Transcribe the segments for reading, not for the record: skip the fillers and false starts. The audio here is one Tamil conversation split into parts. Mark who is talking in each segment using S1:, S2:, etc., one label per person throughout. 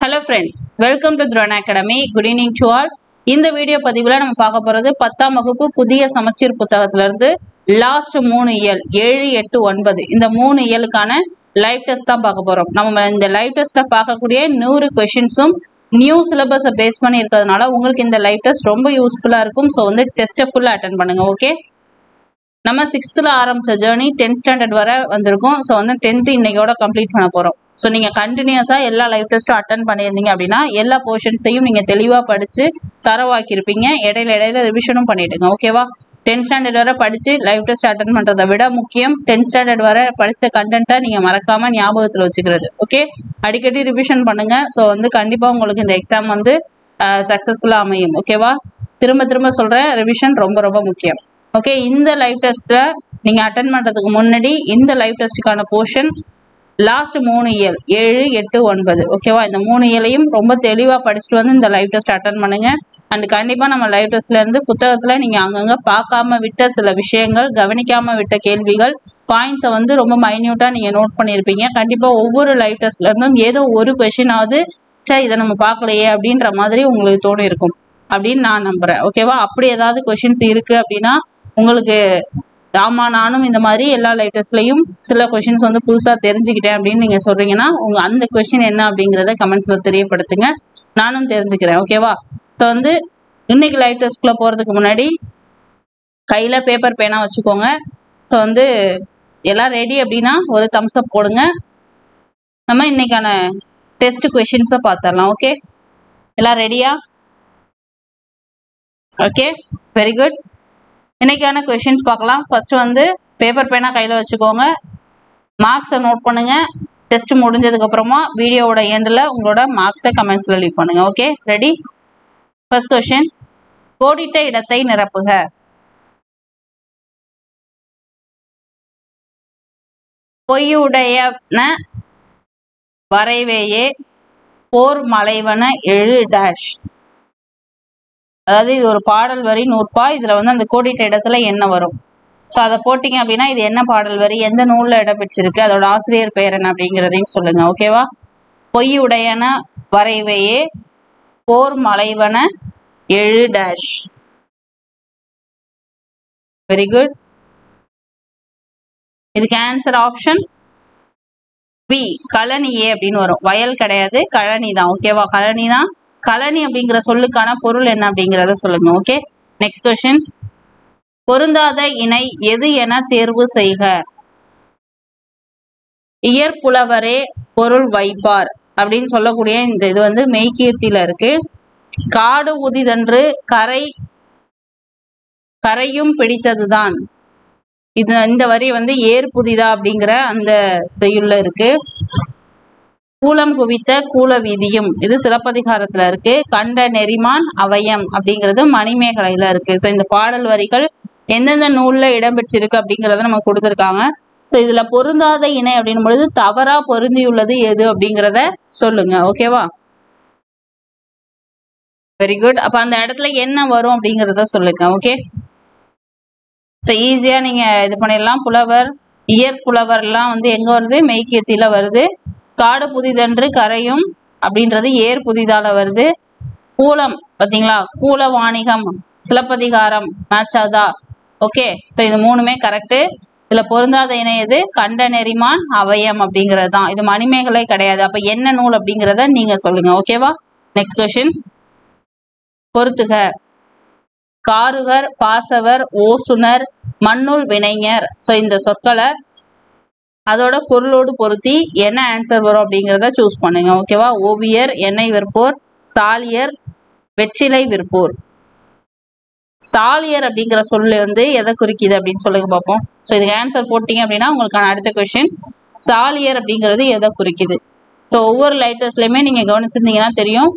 S1: Hello friends, welcome to Drona Academy. Good evening to all. இந்த வீடியோ பதிவுல நம்ம பார்க்க போறது 10ஆம் வகுப்பு புதிய சமச்சீர் புத்தகத்துல இருந்து லாஸ்ட் 3 இயல் 7 8 9 இந்த 3 இயலுக்கான லைவ் டெஸ்ட் தான் பார்க்க போறோம். நம்ம இந்த லைவ் டெஸ்ட்ல பார்க்கக்கூடிய 100 क्वेश्चंसும் நியூ சிலபஸை பேஸ் பண்ணி இருக்கிறதுனால உங்களுக்கு இந்த லைவ் டெஸ்ட் ரொம்ப யூஸ்ஃபுல்லா இருக்கும். சோ டெஸ்ட்டை ஃபுல்லா அட்டெண்ட் பண்ணுங்க. ஓகே, நம்ம 6th ஆரம்பிச்ச ஜேர்னி 10th ஸ்டாண்டர்ட் வரை வந்திருக்கோம். ஸோ 10th இன்னைக்கோட கம்ப்ளீட் பண்ண போறோம். ஸோ நீங்க கண்டினியூஸா எல்லா லைவ் டெஸ்ட்டும் அட்டன் பண்ணியிருந்தீங்க அப்படின்னா எல்லா போர்ஷன்ஸையும் நீங்க தெளிவா படிச்சு தரவாக்கியிருப்பீங்க. இடையில ரிவிஷனும் பண்ணிடுங்க. ஓகேவா? 10th ஸ்டாண்டர்ட் வரை படிச்சு லைவ் டெஸ்ட் அட்டன் பண்றதை விட முக்கியம் 10th ஸ்டாண்டர்ட் வரை படிச்ச கண்டென்ட்டை நீங்க மறக்காம ஞாபகத்துல வச்சுக்கிறது. ஓகே, அடிக்கடி ரிவிஷன் பண்ணுங்க. ஸோ கண்டிப்பா உங்களுக்கு இந்த எக்ஸாம் சக்சஸ்ஃபுல்லா அமையும். ஓகேவா? திரும்ப சொல்றேன், ரிவிஷன் ரொம்ப ரொம்ப முக்கியம். ஓகே, இந்த லைவ் டெஸ்ட்ல நீங்க அட்டன் பண்றதுக்கு முன்னாடி இந்த லைவ் டெஸ்டுக்கான போர்ஷன் லாஸ்ட் 3 இயல் 7 8 9 ஓகேவா? இந்த 3 இயலையும் ரொம்ப தெளிவா படிச்சுட்டு வந்து இந்த லைவ் டெஸ்ட் அட்டன் பண்ணுங்க. அண்ட் கண்டிப்பா நம்ம லைவ் டெஸ்ட்ல இருந்து புத்தகத்துல நீங்க அங்கங்க பார்க்காம விட்ட சில விஷயங்கள், கவனிக்காம விட்ட கேள்விகள், பாயிண்ட்ஸை ரொம்ப மைன்யூட்டா நீங்க நோட் பண்ணியிருப்பீங்க. கண்டிப்பா ஒவ்வொரு லைவ் டெஸ்ட்ல இருந்தும் ஏதோ ஒரு கொஸ்டினாவது இதை நம்ம பார்க்கலையே அப்படின்ற மாதிரி உங்களுக்கு தோணி இருக்கும் அப்படின்னு நான் நம்புறேன். ஓகேவா? அப்படி ஏதாவது கொஸ்டின்ஸ் இருக்கு அப்படின்னா உங்களுக்கு ஆமா நானும் இந்த மாதிரி எல்லா லைவ் டெஸ்ட்லயும் சில கொஸ்டின்ஸ் புதுசா தெரிஞ்சுக்கிட்டேன் அப்படின்னு நீங்க சொல்றீங்கன்னா உங்க அந்த கொஸ்டின் என்ன அப்படிங்கறத கமெண்ட்ஸ்ல தெரியப்படுத்துங்க, நானும் தெரிஞ்சுக்கிறேன். ஓகேவா? ஸோ இன்னைக்கு லைவ் டெஸ்ட்குள்ள போறதுக்கு முன்னாடி கையில பேப்பர் பேனா வச்சுக்கோங்க. ஸோ எல்லாம் ரெடி அப்படின்னா ஒரு தம்ஸ் அப் போடுங்க. நம்ம இன்னைக்கான டெஸ்ட் கொஸ்டின்ஸை பார்த்துடலாம். ஓகே, எல்லாம் ரெடியா? Okay, very good. இன்னைக்கான கொஸ்டின்ஸ் பார்க்கலாம். ஃபர்ஸ்ட் பேப்பர் பேனா கையில் வச்சுக்கோங்க, மார்க்ஸை நோட் பண்ணுங்க. டெஸ்ட் முடிஞ்சதுக்கு அப்புறமா வீடியோவோட எண்டில் உங்களோட மார்க்ஸை கமெண்ட்ஸ்ல லீவ் பண்ணுங்க. Okay, ready? ஃபர்ஸ்ட் கொஸ்டின், கோடிட்ட இடத்தை நிரப்புக. பொய்யுடையன வரைவேயே போர் மலைவன எழு டேஷ். அதாவது இது ஒரு பாடல் வரி 100 இதுல அந்த கோடிட்ட இடத்துல என்ன வரும்? ஸோ அதை போட்டிங்க அப்படின்னா இது என்ன பாடல் வரி, எந்த நூல்ல இடம்பெற்றிருக்கு, அதோட ஆசிரியர் பெயர் என்ன அப்படிங்கிறதையும் சொல்லுங்க. ஓகேவா? பொய்யுடையன வரைவையே போர் மலைவன எழு டேஷ். Very good. இதுக்கு ஆன்சர் ஆப்ஷன் பி, கழனியே அப்படின்னு வரும். வயல் கிடையாது, கழனி தான். ஓகேவா? கழனினா கழனி அப்படிங்கிற சொல்லுக்கான பொருள் என்ன அப்படிங்கிறத சொல்லுங்க. ஓகே, நெக்ஸ்ட் கொஸ்டின், பொருந்தாத இணை எது என தேர்வு செய்க. இயற்புலவரே பொருள் வைப்பார் அப்படின்னு சொல்லக்கூடிய இந்த இது மெய்கீர்த்தியில இருக்கு. காடு உதிதன்று கரையும் பிடித்ததுதான். இந்த வரி ஏர் புதிதா அப்படிங்கிற அந்த செய்யுள்ள இருக்கு. கூலம் குவித்த கூல வீதியும் இது சிலப்பதிகாரத்துல இருக்கு. கண்ட நெறிமான் அவயம் அப்படிங்கிறது மணிமேகலையில இருக்கு. ஸோ இந்த பாடல் வரிகள் எந்தெந்த நூல்ல இடம்பெற்றிருக்கு அப்படிங்கிறத நம்ம கொடுத்துருக்காங்க. ஸோ இதுல பொருந்தாத இணை அப்படின்னும் பொழுது தவறா பொருந்தியுள்ளது எது அப்படிங்கிறத சொல்லுங்க. ஓகேவா? Very good. அப்ப அந்த இடத்துல என்ன வரும் அப்படிங்கிறத சொல்லுங்க. ஓகே, ஸோ ஈஸியா நீங்க இது பண்ணிடலாம். புலவர், இயற்புலவர் எல்லாம் எங்க வருது? மெய்கீர்த்தியில வருது. காடு புதிதன்று கரையும் அப்படின்றது ஏர் புதிதால வருது. கூலம் பாத்தீங்களா, கூல வாணிகம் சிலப்பதிகாரம் மேட்ச் ஆகுதா? ஓகே, ஸோ இது மூணுமே கரெக்ட். இதுல பொருந்தாத இணை எது? கண்ட நெறிமான் அவயம் அப்படிங்கிறது தான். இது மணிமேகலை கிடையாது. அப்ப என்ன நூல் அப்படிங்கிறத நீங்க சொல்லுங்க. ஓகேவா? நெக்ஸ்ட் கொஸ்டின், பொறுத்துக. காருகர், பாசவர், ஓசுனர், மண்ணுள் வினைஞர். ஸோ இந்த சொற்களை அதோட பொருளோடு பொருத்தி என்ன ஆன்சர் வரும் அப்படிங்கிறத சூஸ் பண்ணுங்க. ஓகேவா? ஓவியர், எண்ணெய் விற்போர், சாலியர், வெற்றிலை விற்போர். சாலியர் அப்படிங்கிற சொல்லு எதை குறிக்குது அப்படின்னு சொல்லுங்க பார்ப்போம். ஸோ இதுக்கு ஆன்சர் போட்டீங்க அப்படின்னா உங்களுக்கான அடுத்த கொஸ்டின், சாலியர் அப்படிங்கிறது எதை குறிக்குது? ஸோ ஒவ்வொரு லைவ் டெஸ்ட்லயுமே நீங்க கவனிச்சிருந்தீங்கன்னா தெரியும்,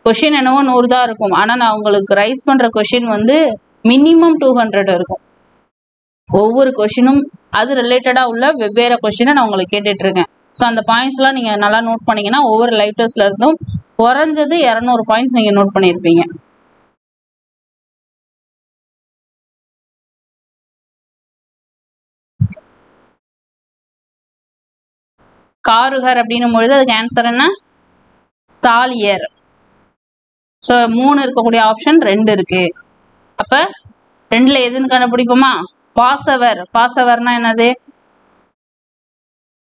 S1: கொஸ்டின் என்னவோ 100 தான் இருக்கும். ஆனா நான் உங்களுக்கு ரைஸ் பண்ற கொஸ்டின் மினிமம் 200 இருக்கும். ஒவ்வொரு கொஸ்டினும் அது ரிலேட்டடா உள்ள வெவ்வேறு கொஸ்டினை நான் உங்களுக்கு கேட்டுட்டு இருக்கேன். ஸோ அந்த பாயிண்ட்ஸ் எல்லாம் நீங்க நல்லா நோட் பண்ணீங்கன்னா ஒவ்வொரு லைவ் டெஸ்ட்ல இருந்தும் குறைஞ்சது 200 பாயிண்ட்ஸ் நீங்க நோட் பண்ணியிருப்பீங்க. காருகர் அப்படின்னும் பொழுது அதுக்கு ஆன்சர் என்ன? சாலியர். ஸோ 3 இருக்கக்கூடிய ஆப்ஷன் 2 இருக்கு. அப்ப 2ல எதுன்னு கண்டுபிடிப்போமா? பாசவர். பாசவர்னா என்னது?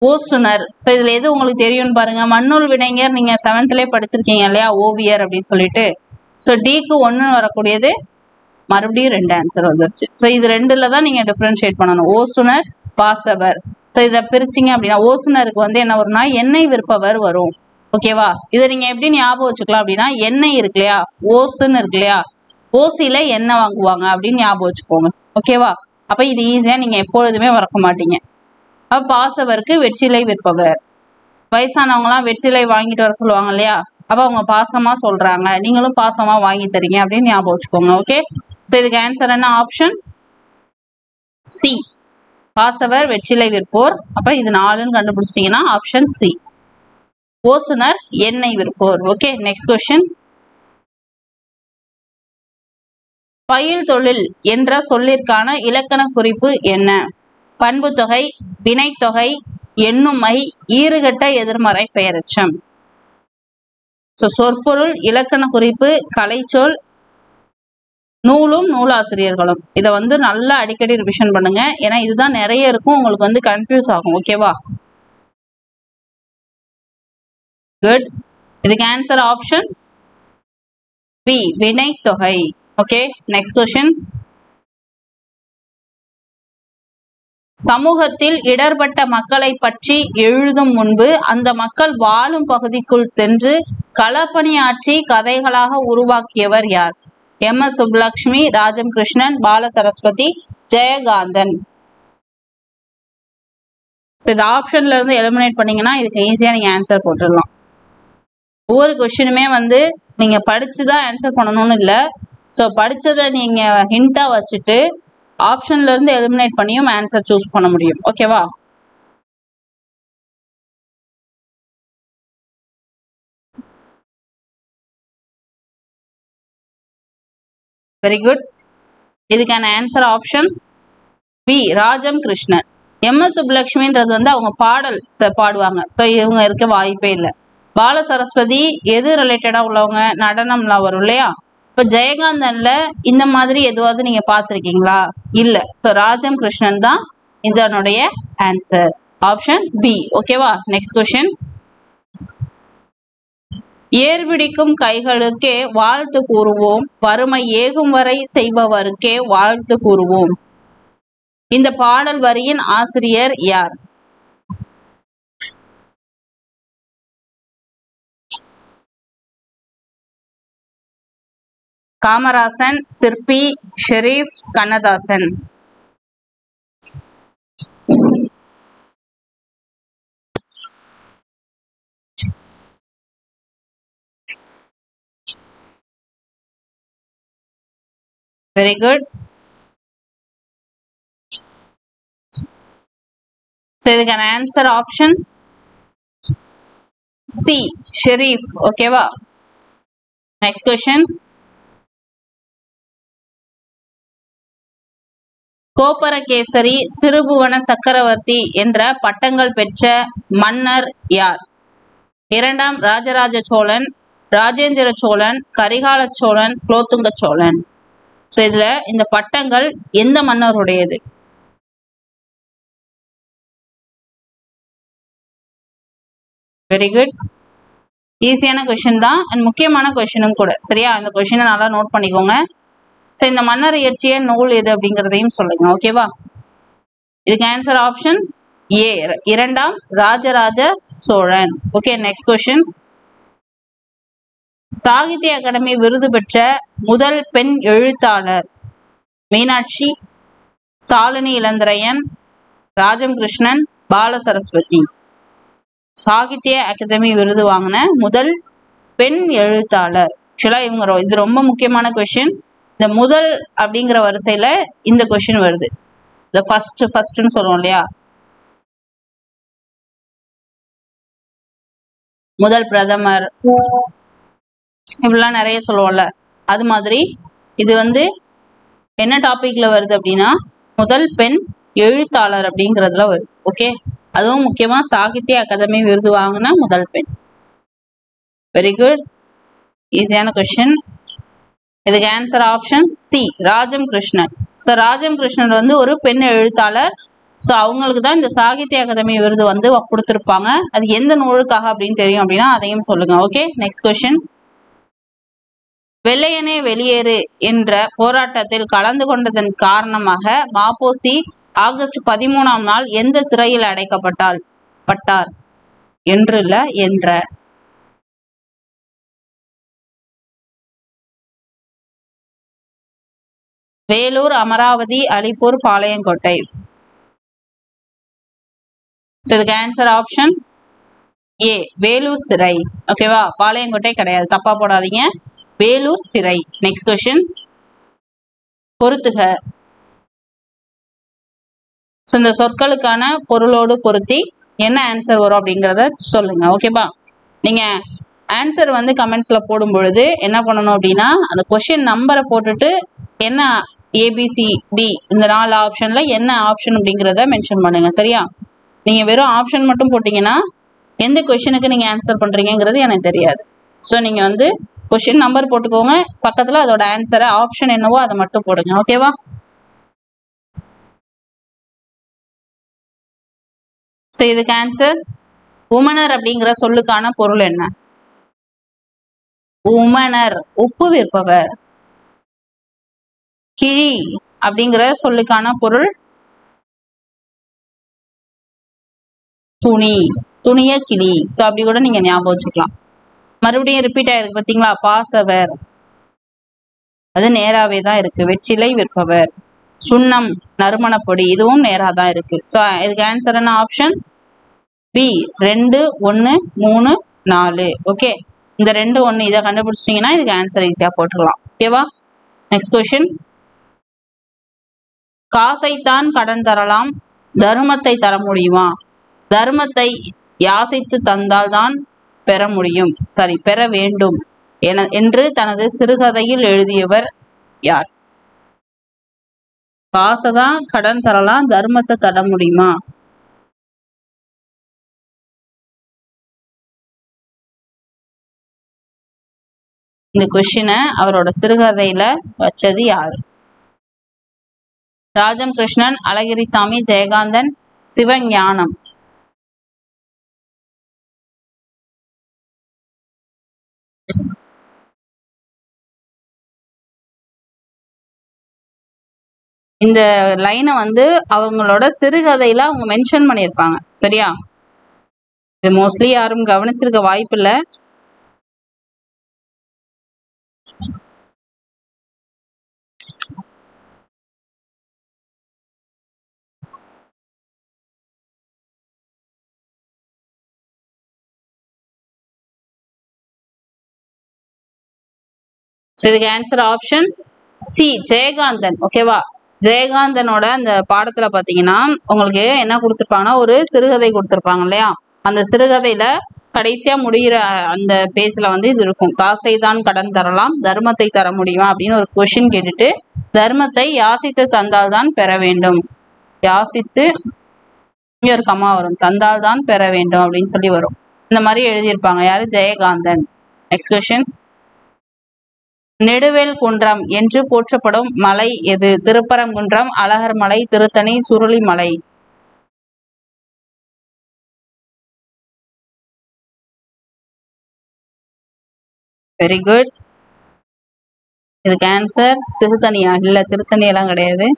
S1: ஓசுனர். ஸோ இதுல எது உங்களுக்கு தெரியும்னு பாருங்க. மண்ணுள் வினைஞர் நீங்க 7th படிச்சிருக்கீங்க இல்லையா, ஓவியர் அப்படின்னு சொல்லிட்டு. ஸோ டிக்கு 1 வரக்கூடியது மறுபடியும் 2 ஆன்சர் வந்துருச்சு. ஸோ இது 2ல தான் நீங்க டிஃபரன்ஷியேட் பண்ணணும். ஓசுனர், பாசவர். ஸோ இதை பிரிச்சிங்க அப்படின்னா ஓசுனருக்கு வந்து என்ன வரும்னா எண்ணெய் விற்பவர் வரும். ஓகேவா? இதை நீங்க எப்படி ஞாபகம் வச்சுக்கலாம் அப்படின்னா, எண்ணெய் இருக்கு இல்லையா, ஓசுன்னு இருக்கு இல்லையா, ஓசியில எண்ணெய் வாங்குவாங்க அப்படின்னு ஞாபகம் வச்சுக்கோங்க. ஓகேவா? அப்ப இது ஈஸியா நீங்க எப்பொழுதுமே மறக்க மாட்டீங்க. அப்ப பாசவருக்கு வெற்றிலை விற்பவர். வயசானவங்கலாம் வெற்றிலை வாங்கிட்டு வர சொல்லுவாங்க இல்லையா, அப்ப அவங்க பாசமா சொல்றாங்க, நீங்களும் பாசமா வாங்கி தரீங்க அப்படின்னு ஞாபகம் வச்சுக்கோங்க. ஓகே, ஸோ இதுக்கு ஆன்சர் என்ன? ஆப்ஷன் சி, பாசவர் வெற்றிலை விற்போர். அப்ப இது 4ன்னு கண்டுபிடிச்சிட்டீங்கன்னா ஆப்ஷன் சி. ஓசுனர் எண்ணெய் விற்போர். Okay, next question. பயில் தொழில் என்ற சொல்லிற்கான இலக்கண குறிப்பு என்ன? பண்புத்தொகை, வினைத்தொகை, எண்ணுமை, ஈறுகட்ட எதிர்மறை பெயரெச்சம். சொற்பொருள், இலக்கண குறிப்பு, கலைச்சொல், நூலும் நூலாசிரியர்களும். இதை வந்து நல்லா அடிக்கடி ரிவிஷன் பண்ணுங்க, ஏன்னா இதுதான் நிறைய இருக்கும், உங்களுக்கு வந்து கன்ஃபியூஸ் ஆகும். ஓகேவா? குட். இதுக்கு ஆன்சர் ஆப்ஷன் பி, வினைத்தொகை. Okay, next question. சமூகத்தில் இடர்பட்ட மக்களை பற்றி எழுதும் முன்பு அந்த மக்கள் வாழும் பகுதிக்குள் சென்று களப்பணியாற்றி கதைகளாக உருவாக்கியவர் யார்? எம்.எஸ். சுப்புலட்சுமி, ராஜம் கிருஷ்ணன், பால சரஸ்வதி, ஜெயகாந்தன். இந்த ஆப்ஷன்ல இருந்து எலிமினேட் பண்ணீங்கன்னா இதுக்கு ஈஸியா நீங்க ஆன்சர் போட்டுடலாம். ஒவ்வொரு கொஸ்டினுமே வந்து நீங்க படிச்சுதான் ஆன்சர் பண்ணணும்னு இல்லை. ஸோ படிச்சதை நீங்க ஹிண்டா வச்சுட்டு ஆப்ஷன்ல இருந்து எலிமினேட் பண்ணியும் ஆன்சர் சூஸ் பண்ண முடியும். ஓகேவா? Very good. இதுக்கான answer option B, Rajam Krishnan. MS. சுப்புலட்சுமின்றது வந்து அவங்க பாடல் பாடுவாங்க. ஸோ இவங்க இருக்க வாய்ப்பே இல்லை. பால சரஸ்வதி எது ரிலேட்டடா உள்ளவங்க? நடனம்லாம் வரும் இல்லையா. இப்போ ஜெயகாந்தன்ல இந்த மாதிரி எதுவாவது நீங்க பார்த்துருக்கீங்களா? இல்லை. ஸோ ராஜம் கிருஷ்ணன் தான் இதனுடைய ஆன்சர். Option B. ஓகேவா? Next question. ஏர்பிடிக்கும் கைகளுக்கே வாழ்த்து கூறுவோம், வறுமை ஏகும் வரை செய்பவருக்கே வாழ்த்து கூறுவோம். இந்த பாடல் வரியின் ஆசிரியர் யார்? காமராசன், சிற்பி, ஷெரீப், கண்ணதாசன். Very good. இதுக்கான ஆன்சர் ஆப்ஷன் சி, ஷெரீப். ஓகேவா? Next question. கோப்பரகேசரி, திருபுவன சக்கரவர்த்தி என்ற பட்டங்கள் பெற்ற மன்னர் யார்? 2ஆம் ராஜராஜ சோழன், ராஜேந்திர சோழன், கரிகால சோழன், குலோத்துங்க சோழன். ஸோ இதுல இந்த பட்டங்கள் எந்த மன்னருடையது? Very good. ஈஸியான கொஸ்டின் தான் அண்ட் முக்கியமான கொஸ்டினும் கூட. சரியா? இந்த கொஸ்டினை நல்லா நோட் பண்ணிக்கோங்க. ஸோ இந்த மன்னர் இயற்றிய நூல் எது அப்படிங்கிறதையும் சொல்லுங்க. ஓகேவா? இதுக்கு ஆன்சர் ஆப்ஷன் ஏ, 2ஆம் Rajaraja Cholan. Okay, next question. Sahitya Akademi விருது பெற்ற முதல் பெண் எழுத்தாளர்? மீனாட்சி, சாலினி இளந்திரையன், ராஜம் கிருஷ்ணன், பால சரஸ்வதி. சாகித்ய அகாதமி விருது வாங்கின முதல் பெண் எழுத்தாளர். ஆக்சுவலா இவங்க இது ரொம்ப முக்கியமான கொஸ்டின். இந்த முதல் அப்படிங்கிற வரிசையில இந்த கொஸ்டின் வருது. இந்த ஃபர்ஸ்ட்னு சொல்லுவோம் இல்லையா, முதல் பிரதமர் இப்படிலாம் நிறைய சொல்லுவோம்ல, அது மாதிரி இது வந்து என்ன டாபிக்ல வருது அப்படின்னா முதல் பெண் எழுத்தாளர் அப்படிங்கிறதுல வருது. ஓகே, அதுவும் முக்கியமா சாகித்ய அகாதமி விருது வாங்கின முதல் பெண். வெரி குட், ஈஸியான கொஸ்டின். இதுக்கு answer option C, Rajam Krishnan. So Rajam Krishnan வந்து ஒரு பெண் எழுத்தாளர். ஸோ அவங்களுக்கு தான் இந்த சாகித்ய அகாதமி விருது வந்து கொடுத்துருப்பாங்க. அது எந்த நூலுக்காக அப்படின்னு தெரியும் அப்படின்னா அதையும் சொல்லுங்க. Okay, next question. வெள்ளையனே வெளியேறு என்ற போராட்டத்தில் கலந்து கொண்டதன் காரணமாக மாப்போசி ஆகஸ்ட் 13ஆம் நாள் எந்த சிறையில் அடைக்கப்பட்டார்? என்றுல என்ற. வேலூர், அமராவதி, அலிப்பூர், பாளையங்கோட்டை. இதுக்கு ஆன்சர் ஆப்ஷன் ஏ, வேலூர் சிறை. ஓகேவா, பாளையங்கோட்டை கிடையாது, தப்பா போடாதீங்க, வேலூர் சிறை. Next question. பொறுத்துக. இந்த சொற்களுக்கான பொருளோடு பொருத்தி என்ன ஆன்சர் வரும் அப்படிங்கிறத சொல்லுங்க. ஓகேவா, நீங்க ஆன்சர் வந்து கமெண்ட்ஸ்ல போடும் பொழுது என்ன பண்ணணும் அப்படின்னா அந்த கொஸ்டின் நம்பரை போட்டுட்டு என்ன ABCD இந்த 4 ஆப்ஷன்ல என்ன ஆப்ஷன் அப்படிங்கிறத மென்ஷன் பண்ணுங்க. சரியா, நீங்க வெறும் ஆப்ஷன் மட்டும் போட்டீங்கன்னா எந்த கொஸ்டினுக்கு நீங்க ஆன்சர் பண்றீங்கிறது எனக்கு தெரியாது. ஸோ நீங்க வந்து கொஸ்டின் நம்பர் போட்டுக்கோங்க, பக்கத்துல அதோட ஆன்சரை ஆப்ஷன் என்னவோ அதை மட்டும் போடுங்க. ஓகேவா, ஸோ இதுக்கு ஆன்சர் உமனர் அப்படிங்கிற சொல்லுக்கான பொருள் என்ன? உமனர் உப்பு விற்பவர். கிழி அப்படிங்கிற சொல்லுக்கான பொருள் துணி, துணிய கிளி. ஸோ அப்படி கூட நீங்க ஞாபகம் வச்சுக்கலாம். மறுபடியும் ரிப்பீட் ஆயிருக்கு பார்த்தீங்களா, பாசவர், அது நேராவே தான் இருக்கு. வெற்றிலை விற்பவர். சுண்ணம், நறுமணப்பொடி, இதுவும் நேரா தான் இருக்கு. ஸோ இதுக்கு ஆன்சர் என்ன? Option B, 2, 1, 3, 4. ஓகே, இந்த 2, 1 இதை கண்டுபிடிச்சிட்டீங்கன்னா இதுக்கு ஆன்சர் ஈஸியா போட்டுடலாம். ஓகேவா, நெக்ஸ்ட் கொஸ்டின். காசைத்தான் கடன் தரலாம், தர்மத்தை தர முடியுமா? தர்மத்தை யாசித்து தந்தால் தான் பெற வேண்டும் என்று தனது சிறுகதையில் எழுதியவர் யார்? காசை தான் கடன் தரலாம், தர்மத்தை தர முடியுமா? இந்த கொஸ்டினை அவரோட சிறுகதையில வச்சது யாரு? ராஜம் கிருஷ்ணன், அழகிரிசாமி, ஜெயகாந்தன், சிவஞானம். இந்த லைனை வந்து அவங்களோட சிறுகதையில அவங்க மென்ஷன் பண்ணியிருப்பாங்க. சரியா, இது மோஸ்ட்லி யாரும் கவனிச்சிருக்க வாய்ப்பு இல்லை. இதுக்கு ஆன்சர் ஆப்ஷன் சி, ஜெயகாந்தன். ஓகேவா, ஜெயகாந்தனோட அந்த பாடத்துல பாத்தீங்கன்னா உங்களுக்கு என்ன கொடுத்துருப்பாங்கன்னா ஒரு சிறுகதை கொடுத்துருப்பாங்க இல்லையா, அந்த சிறுகதையில கடைசியா முடிகிற அந்த பேஜ்ல வந்து இது இருக்கும். காசை தான் கடன் தரலாம், தர்மத்தை தர முடியுமா அப்படின்னு ஒரு கொஸ்டின் கேட்டுட்டு தர்மத்தை யாசித்து தந்தால் தான் பெற வேண்டும், யாசித்து இங்க ஒரு கமா வரும், தந்தால் தான் பெற வேண்டும் அப்படின்னு சொல்லி வரும். இந்த மாதிரி எழுதியிருப்பாங்க யாரு? ஜெயகாந்தன். Next question. நெடுவேல் குன்றம் என்று போற்றப்படும் மலை எது? திருப்பரங்குன்றம், அழகர் மலை, திருத்தணி, சுருளி மலை. வெரி குட், இதுக்கு ஆன்சர் திருத்தணியா? இல்ல, திருத்தணி எல்லாம் கிடையாது.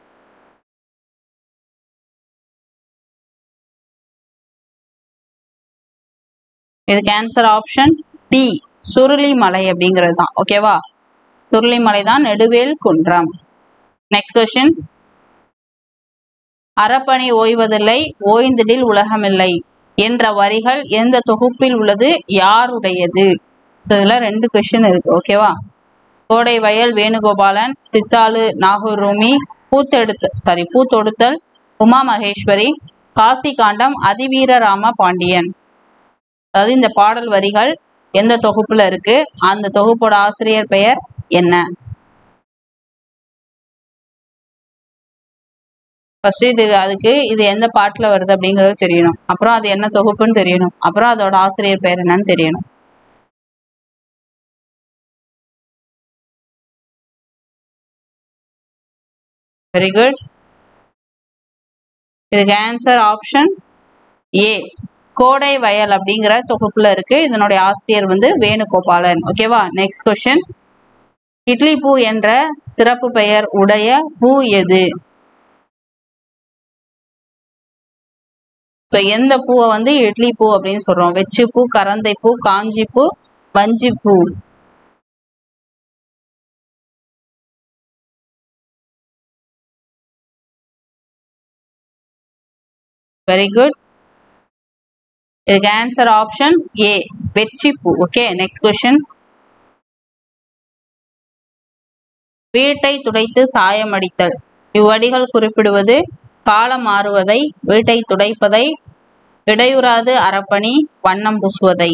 S1: இதுக்கு ஆன்சர் ஆப்ஷன் டி, சுருளி மலை அப்படிங்கிறது தான். ஓகேவா, சுருளி மலை தான் நெடுவேல் குன்றம். Next question. அறப்பணி ஓய்வதில்லை, ஓய்ந்திடில் உலகமில்லை என்ற வரிகள் எந்த தொகுப்பில் உள்ளது? யாருடையது? ஸோ இதுல 2 கொஸ்டின் இருக்கு. ஓகேவா, கோடை வயல் வேணுகோபாலன், சித்தாளு நாகூர் ரூமி, பூத்தொடுத்தல் உமா மகேஸ்வரி, காசி காண்டம் அதிவீரராம பாண்டியன். அதாவது இந்த பாடல் வரிகள் எந்த தொகுப்புல இருக்கு, அந்த தொகுப்போட ஆசிரியர் பெயர் என்ன? ஃபர்ஸ்ட் அதுக்கு இது எந்த பாட்டுல வருது அப்படிங்கிறது தெரியணும், அப்புறம் அது என்ன தொகுப்புன்னு தெரியணும், அப்புறம் அதோட ஆசிரியர் பெயர் என்னன்னு தெரியணும். Very good. இதுக்கு ஆன்சர் ஆப்ஷன் ஏ, கோடை வயல் அப்படிங்கிற தொகுப்புல இருக்கு. இதனுடைய ஆசிரியர் வந்து வேணுகோபாலன். ஓகேவா? Next question. இட்லி பூ என்ற சிறப்பு பெயர் உடைய பூ எது? ஸோ எந்த பூவை வந்து இட்லி பூ அப்படின்னு சொல்றோம்? வெச்சு பூ, கரந்தை பூ, காஞ்சி பூ, வஞ்சி பூ. Very good. இதுக்கு ஆன்சர் ஆப்ஷன் ஏ, வெச்சி பூ. Okay, next question. வீட்டை துடைத்து சாயம் அடித்தல். இவ்வடிகள் குறிப்பிடுவது காலம் மாறுவதை, வீட்டை துடைப்பதை, இடையுறாது அறப்பணி, வண்ணம் பூசுவதை.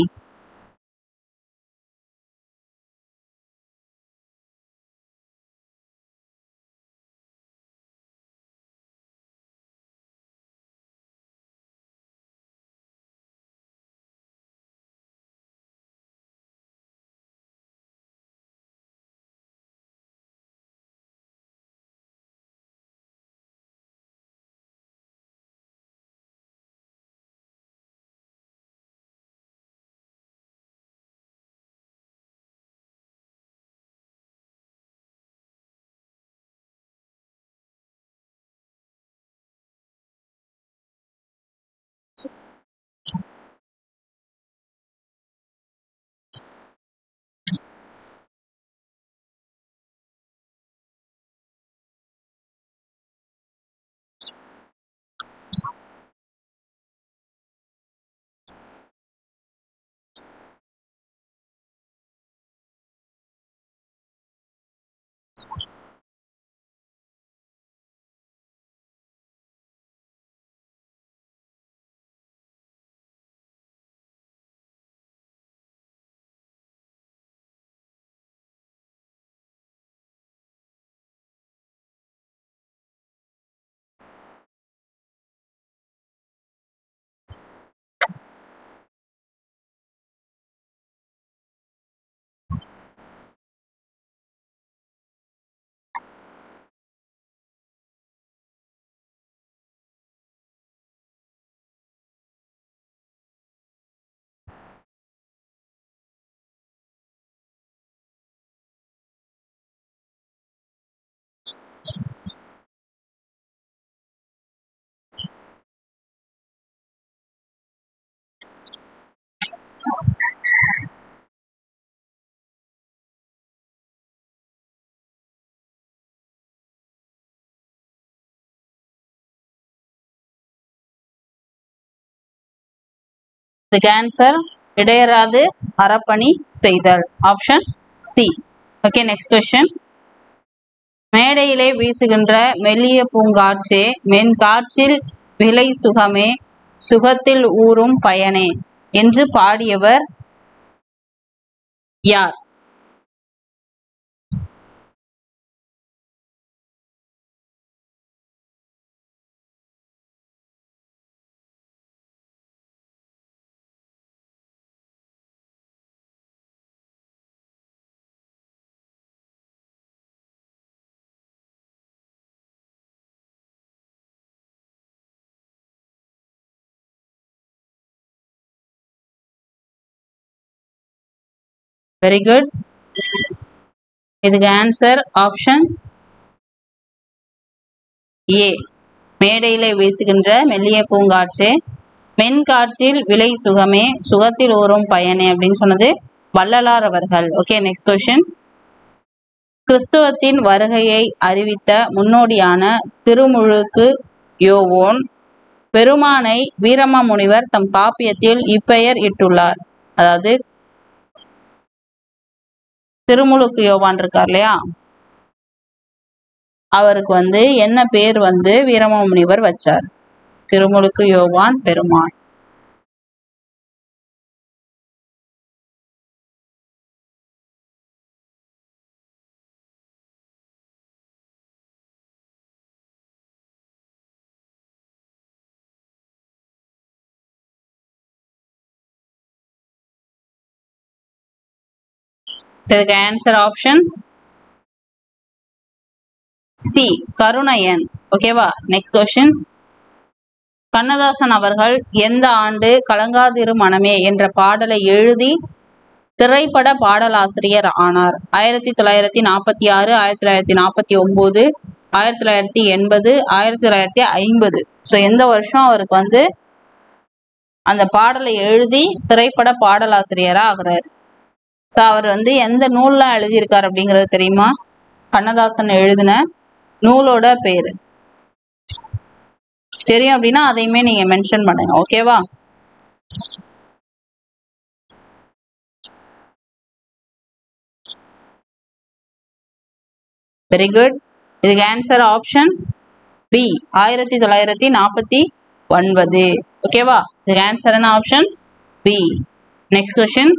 S1: இதுக்கு ஆன்சர் இடையராது அறப்பணி செய்தல். Option C. Okay, next question. மேடையிலே வீசுகின்ற மெல்லிய பூங்காற்றே, மென் காற்றில் விலை சுகமே, சுகத்தில் ஊறும் பயனே என்று பாடியவர் யார்? Very good. இதுக்கு ஆன்சர் ஆப்ஷன் ஏ, மேடையிலே வீசுகின்ற மெல்லிய பூங்காற்றே, மென் காற்றில் விலை சுகமே, சுகத்தில் ஊறும் பயனே அப்படின்னு சொன்னது வள்ளலார் அவர்கள். Okay, next question. கிறிஸ்துவத்தின் வருகையை அறிவித்த முன்னோடியான திருமுழுக்கு யோவோன் பெருமானை வீரமாமுனிவர் தம் காப்பியத்தில் இப்பெயர் இட்டுள்ளார். அதாவது திருமுழுக்கு யோவான் இருக்கார் இல்லையா, அவருக்கு வந்து என்ன பேர் வந்து வீரமாமுனிவர் வச்சார்? திருமுழுக்கு யோவான் பெருமான். So இதுக்கு ஆன்சர் ஆப்ஷன் சி கருணையன். ஓகேவா? Next question. கண்ணதாசன் அவர்கள் எந்த ஆண்டு கலங்காதிரு மனமே என்ற பாடலை எழுதி திரைப்பட பாடலாசிரியர் ஆனார்? 1946, 1949, 1980, 1950. ஸோ எந்த வருஷம் அவருக்கு வந்து அந்த பாடலை எழுதி திரைப்பட பாடலாசிரியரா ஆகிறாரு? ஸோ அவர் வந்து எந்த நூல்ல எழுதியிருக்காரு அப்படிங்கிறது தெரியுமா? கண்ணதாசன் எழுதின நூலோட பேரு தெரியும் அப்படின்னா அதையுமே நீங்க மென்ஷன் பண்ணுங்க. ஓகேவா? Very good. இதுக்கு ஆன்சர் ஆப்ஷன் பி 1949. ஓகேவா? இதுக்கு ஆன்சர் என்ன? Option B. Next question.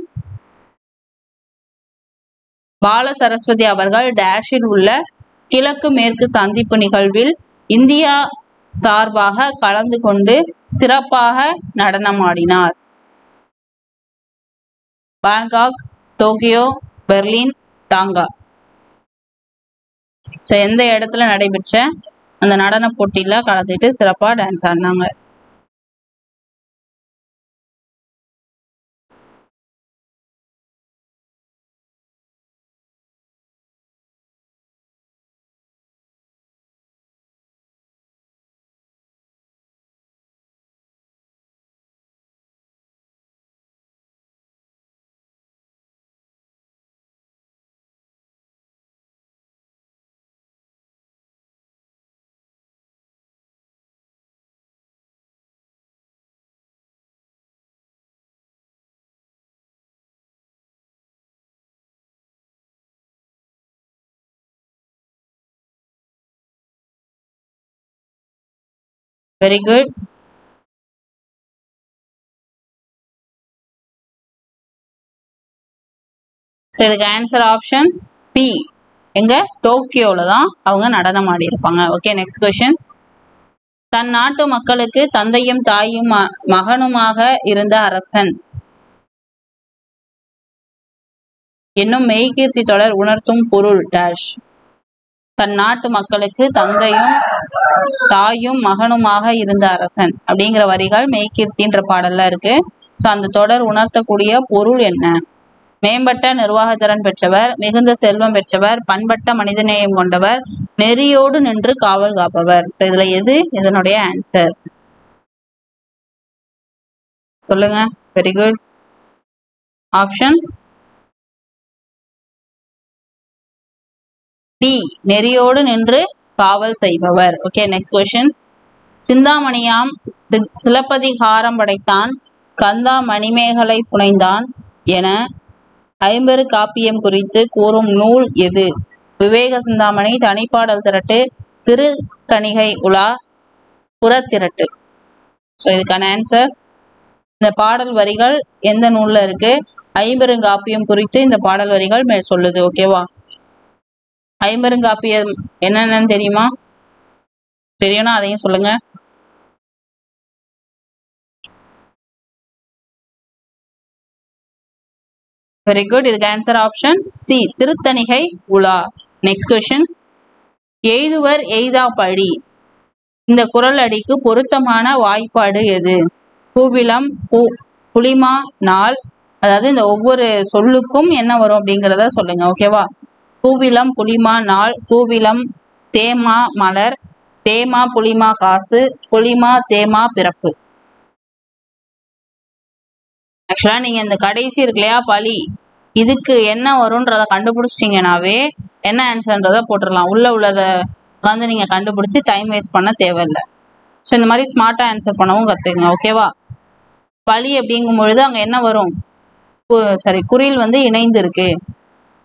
S1: Bala Saraswathi அவர்கள் டேஷில் உள்ள கிழக்கு மேற்கு சந்திப்பு நிகழ்வில் இந்தியா சார்பாக கலந்து கொண்டு சிறப்பாக நடனமாடினார்? Bangkok, Tokyo, Berlin, டாங்கா. ஸோ எந்த இடத்துல நடைபெற்ற அந்த நடன போட்டியில கலந்துட்டு சிறப்பா டான்ஸ் ஆடினாங்க? Very good. ஸோ இதுக்கு ஆன்சர் ஆப்ஷன் பி. எங்க? டோக்கியோல தான் அவங்க நடனம் ஆடி இருப்பாங்க. Okay, next question. தன் நாட்டு மக்களுக்கு தந்தையும் தாயும் மகனுமாக இருந்த அரசன் என்னும் மெய்கீர்த்தி தொடர் உணர்த்தும் பொருள் டேஷ். தன் நாட்டு மக்களுக்கு தந்தையும் தாயும் மகனுமாக இருந்த அரசன் அப்படிங்கிற வரிகள் மெய்கீர்த்தின்ற பாடல்ல இருக்கு. ஸோ அந்த தொடர் உணர்த்தக்கூடிய பொருள் என்ன? மேம்பட்ட நிர்வாகத்திறன் பெற்றவர், மிகுந்த செல்வம் பெற்றவர், பண்பட்ட மனிதநேயம் கொண்டவர், நெறியோடு நின்று காவல் காப்பவர். ஸோ இதுல எது இதனுடைய ஆன்சர்? சொல்லுங்க. Very good. ஆப்ஷன் டி, நெறியோடு நின்று காவல் செய்பவர். Okay, next question. சிந்தாமணியாம் சிலப்பதிகாரம் படைத்தான், கந்தா மணிமேகலை புனைந்தான் என ஐம்பெரு காப்பியம் குறித்து கூறும் நூல் எது? விவேக சிந்தாமணி, தனிப்பாடல் திரட்டு, திருத்தணிகை உலா, புறத்திரட்டு. ஸோ இதுக்கான ஆன்சர், இந்த பாடல் வரிகள் எந்த நூல்ல இருக்கு? ஐம்பெருங்காப்பியம் குறித்து இந்த பாடல் வரிகள் சொல்லுது. ஓகேவா? ஐம்பெருங்காப்பியம் என்னென்னு தெரியுமா? தெரியும்னா அதையும் சொல்லுங்க. Very good. இதுக்கு ஆன்சர் ஆப்ஷன் சி, திருத்தணிகை உலா. Next question. எய்துவர் எய்தா பழி இந்த குறள் அடிக்கு பொருத்தமான வாய்ப்பாடு எது? கூவிலம், புளிமா, நாள். அதாவது இந்த ஒவ்வொரு சொல்லுக்கும் என்ன வரும் அப்படிங்கிறத சொல்லுங்க. ஓகேவா? கூவிலம், புளிமா, நாள். கூவிலம் தேமா மலர், தேமா புளிமா காசு, புளிமா தேமா பிறப்பு. ஆக்சுவலா நீங்க இந்த கடைசி இருக்கு இல்லையா பழி, இதுக்கு என்ன வரும்ன்றத கண்டுபிடிச்சிட்டீங்கன்னாவே என்ன ஆன்சர்ன்றத போட்டுடலாம். உள்ளத உட்காந்து நீங்க கண்டுபிடிச்சி டைம் வேஸ்ட் பண்ண தேவையில்லை. ஸோ இந்த மாதிரி ஸ்மார்ட்டா ஆன்சர் பண்ணவும் கத்துக்குங்க. ஓகேவா? பழி அப்படிங்கும் பொழுது அங்க என்ன வரும்? சரி, குறில் வந்து இணைந்து இருக்கு.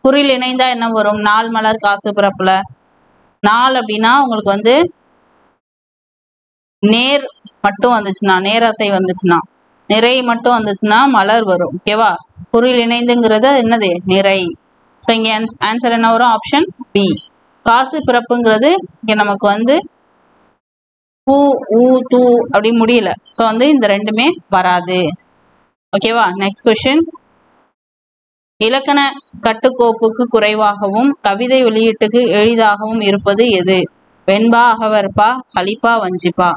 S1: குறில் இணைந்தா என்ன வரும்? நாள், மலர், காசு, பிறப்புல. நாள் அப்படின்னா உங்களுக்கு வந்து நேர் மட்டும் வந்துச்சுன்னா, நேரசை வந்துச்சுன்னா, நிறை மட்டும் வந்துச்சுன்னா மலர் வரும். ஓகேவா? குறில் இணைந்துங்கிறது என்னது? நிறை. ஸோ இங்க ஆன்சர் என்ன வரும்? Option B. காசு பிறப்புங்கிறது இங்க நமக்கு வந்து பூ, ஊ, தூ அப்படி முடியல. ஸோ வந்து இந்த ரெண்டுமே வராது. ஓகேவா? Next question. இலக்கண கட்டுக்கோப்புக்கு குறைவாகவும் கவிதை வெளியீட்டுக்கு எளிதாகவும் இருப்பது எது? வெண்பா, அகவற்பா, கலிப்பா, வஞ்சிப்பா?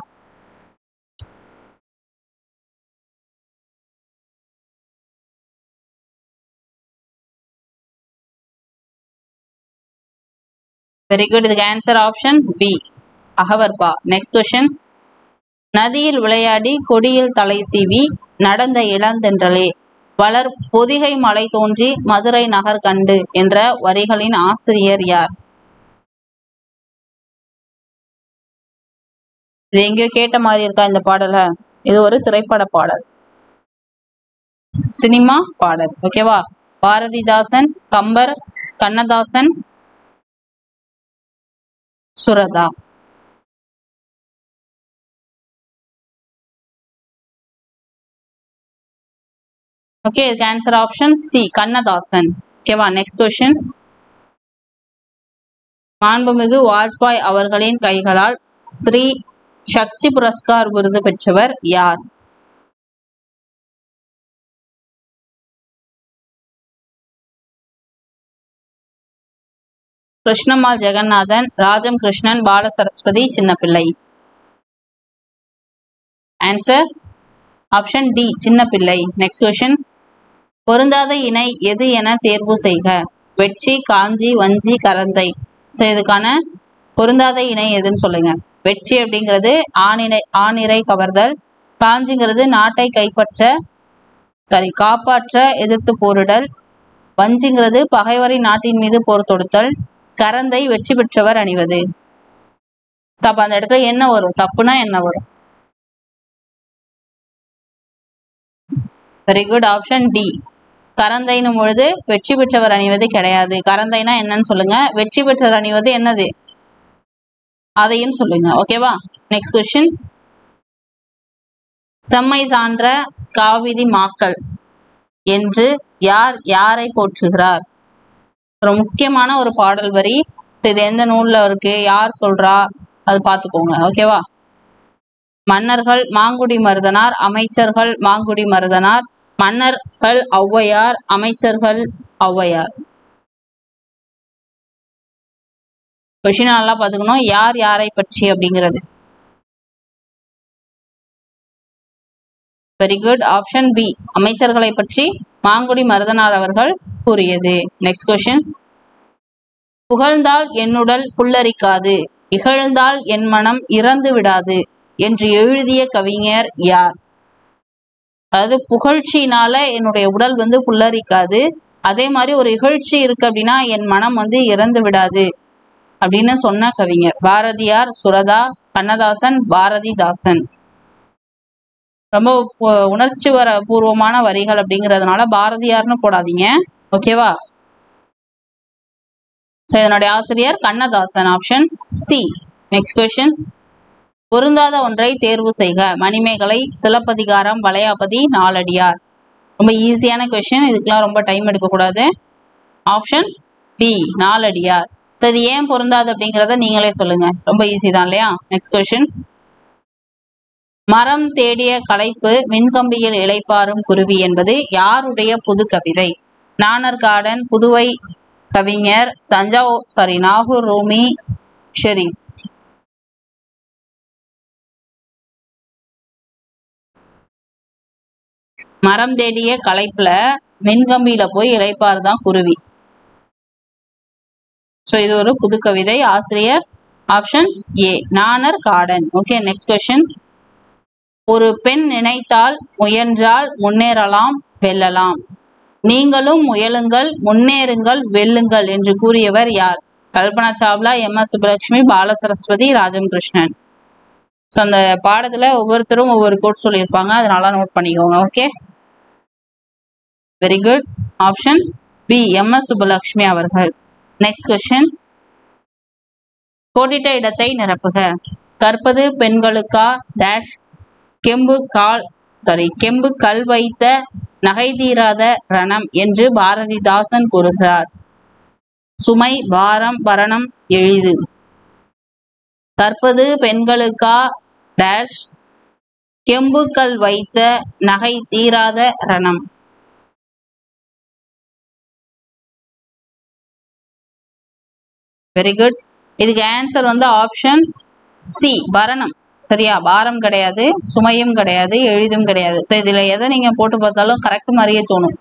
S1: Very good. இதுக்கு ஆன்சர் ஆப்ஷன் பி, அகவற்பா. Next question. நதியில் விளையாடி கொடியில் தலை சீவி நடந்த இளந்தென்றலே வளர் பொதிகை மலை தோன்றி மதுரை நகர் கண்டு என்ற வரிகளின் ஆசிரியர் யார்? இது எங்கேயோ கேட்ட மாதிரி இருக்கா இந்த பாடல? இது ஒரு திரைப்பட பாடல், சினிமா பாடல். ஓகேவா? பாரதிதாசன், கம்பர், கண்ணதாசன், சுரதா? ஓகே, இதுக்கு ஆன்சர் ஆப்ஷன் சி, கண்ணதாசன். ஓகேவா? Next question. மாண்புமிகு வாஜ்பாய் அவர்களின் கைகளால் ஸ்ரீ சக்தி புரஸ்கார் விருது பெற்றவர் யார்? Krishnammal Jagannathan, Rajam Krishnan, Bala Saraswathi, Chinnapillai? Answer option D, Chinnapillai. Next question. பொருந்தாத இணை எது என தேர்வு செய்க. வெட்சி, காஞ்சி, வஞ்சி, கரந்தை. ஸோ இதுக்கான பொருந்தாத இணை எதுன்னு சொல்லுங்க. வெட்சி அப்படிங்கிறது ஆணிரை கவர்தல். காஞ்சிங்கிறது நாட்டை காப்பாற்ற எதிர்த்து போரிடல். வஞ்சிங்கிறது பகைவரை நாட்டின் மீது போர் தொடுத்தல். கரந்தை வெற்றி பெற்றவர் அணிவது. ஸோ அப்போ அந்த இடத்துல என்ன வரும்? தப்புனா என்ன வரும்? Very good. ஆப்ஷன் டி, கரந்தைன்னும் பொழுது வெற்றி பெற்றவர் அணிவது கிடையாது. கரந்தைனா என்னன்னு சொல்லுங்க. வெற்றி பெற்றவர் அணிவது என்னது, அதையும் சொல்லுங்க. ஓகேவா? Next question. செம்மை சான்ற காவிதி மாக்கள் என்று யார் யாரை போற்றுகிறார்? ஒரு முக்கியமான ஒரு பாடல் வரி. ஸோ இது எந்த நூல்ல இருக்கு, யார் சொல்றா, அது பார்த்துக்கோங்க. ஓகேவா? மன்னர்கள் மாங்குடி மருதனார், அமைச்சர்கள் மாங்குடி மருதனார், மன்னர்கள் ஔவையார், அமைச்சர்கள் ஔவையார். கொஸ்டின் நல்லா பார்த்துக்கணும். யார் யாரை பற்றி அப்படிங்கிறது. Very good. ஆப்ஷன் பி, அமைச்சர்களை பற்றி மாங்குடி மருதனார் அவர்கள் கூறியது. Next question. புகழ்ந்தால் என்னுடல் புல்லரிக்காது, இகழ்ந்தால் என் மனம் இறந்து விடாது என்று எழுதிய கவிஞர் யார்? அதாவது புகழ்ச்சினால என்னுடைய உடல் புல்லரிக்காது, அதே மாதிரி ஒரு இகழ்ச்சி இருக்கு அப்படின்னா என் மனம் இறந்து விடாது அப்படின்னு சொன்ன கவிஞர். பாரதியார், சுரதா, கண்ணதாசன், பாரதிதாசன். ரொம்ப உணர்ச்சி பூர்வமான வரிகள் அப்படிங்கிறதுனால பாரதியார்னு போடாதீங்க. ஓகேவா? ஸோ இதனுடைய ஆசிரியர் Kannadasan. Option C. Next question. பொருந்தாத ஒன்றை தேர்வு செய்க. மணிமேகலை, சிலப்பதிகாரம், வளையாபதி, நாலடியார். ரொம்ப ஈஸியான கொஸ்டின், இதுக்கெல்லாம் ரொம்ப டைம் எடுக்கக்கூடாது. Option D, Naladiyar. ஸோ இது ஏன் பொருந்தாது அப்படிங்கிறத நீங்களே சொல்லுங்க. ரொம்ப ஈஸி தான் இல்லையா? Next question. மரம் தேடிய களைப்பு மின்கம்பியில் இளைப்பாறும் குருவி என்பது யாருடைய புது கவிதை? நாணர்கார்டன், புதுவை கவிஞர், நாகூர் ரூமி, ஷெரீப். மரம் தேடிய களைப்புல மின்கம்பியில போய் இளைப்பாறுதான் குருவி. ஸோ இது ஒரு புது கவிதை. ஆசிரியர் ஆப்ஷன் ஏ, நாணர்கார்டன். Okay, next question. ஒரு பெண் நினைத்தால் முயன்றால் முன்னேறலாம் வெல்லலாம், நீங்களும் முயலுங்கள் முன்னேறுங்கள் வெல்லுங்கள் என்று கூறியவர் யார்? கல்பனா சாவ்லா, எம்.எஸ். சுப்புலட்சுமி, பால சரஸ்வதி, ராஜம் கிருஷ்ணன். ஸோ அந்த பாடத்துல ஒவ்வொருத்தரும் ஒவ்வொரு கோட் சொல்லியிருப்பாங்க, அதனால நோட் பண்ணிக்கோங்க. Okay, very good. Option B, MS. Subbulakshmi அவர்கள். Next question. கோடிட்ட இடத்தை நிரப்புக. கற்பது பெண்களுக்கா டேஷ் கெம்பு கல் வைத்த நகை தீராத ரணம் என்று பாரதிதாசன் கூறுகிறார். சுமை பாரம் பரணம் எளிது. கற்பது பெண்களுக்கா டேஷ் கெம்பு கல் வைத்த நகை தீராத ரணம். Very good. இதுக்கு ஆன்சர் வந்து ஆப்ஷன் சி, பரணம். சரியா? பாரம் கிடையாது, சுமையும் கிடையாது, எளிதும் கிடையாது. ஸோ இதுல எதை நீங்க போட்டு பார்த்தாலும் கரெக்ட் மாதிரியே தோணும்.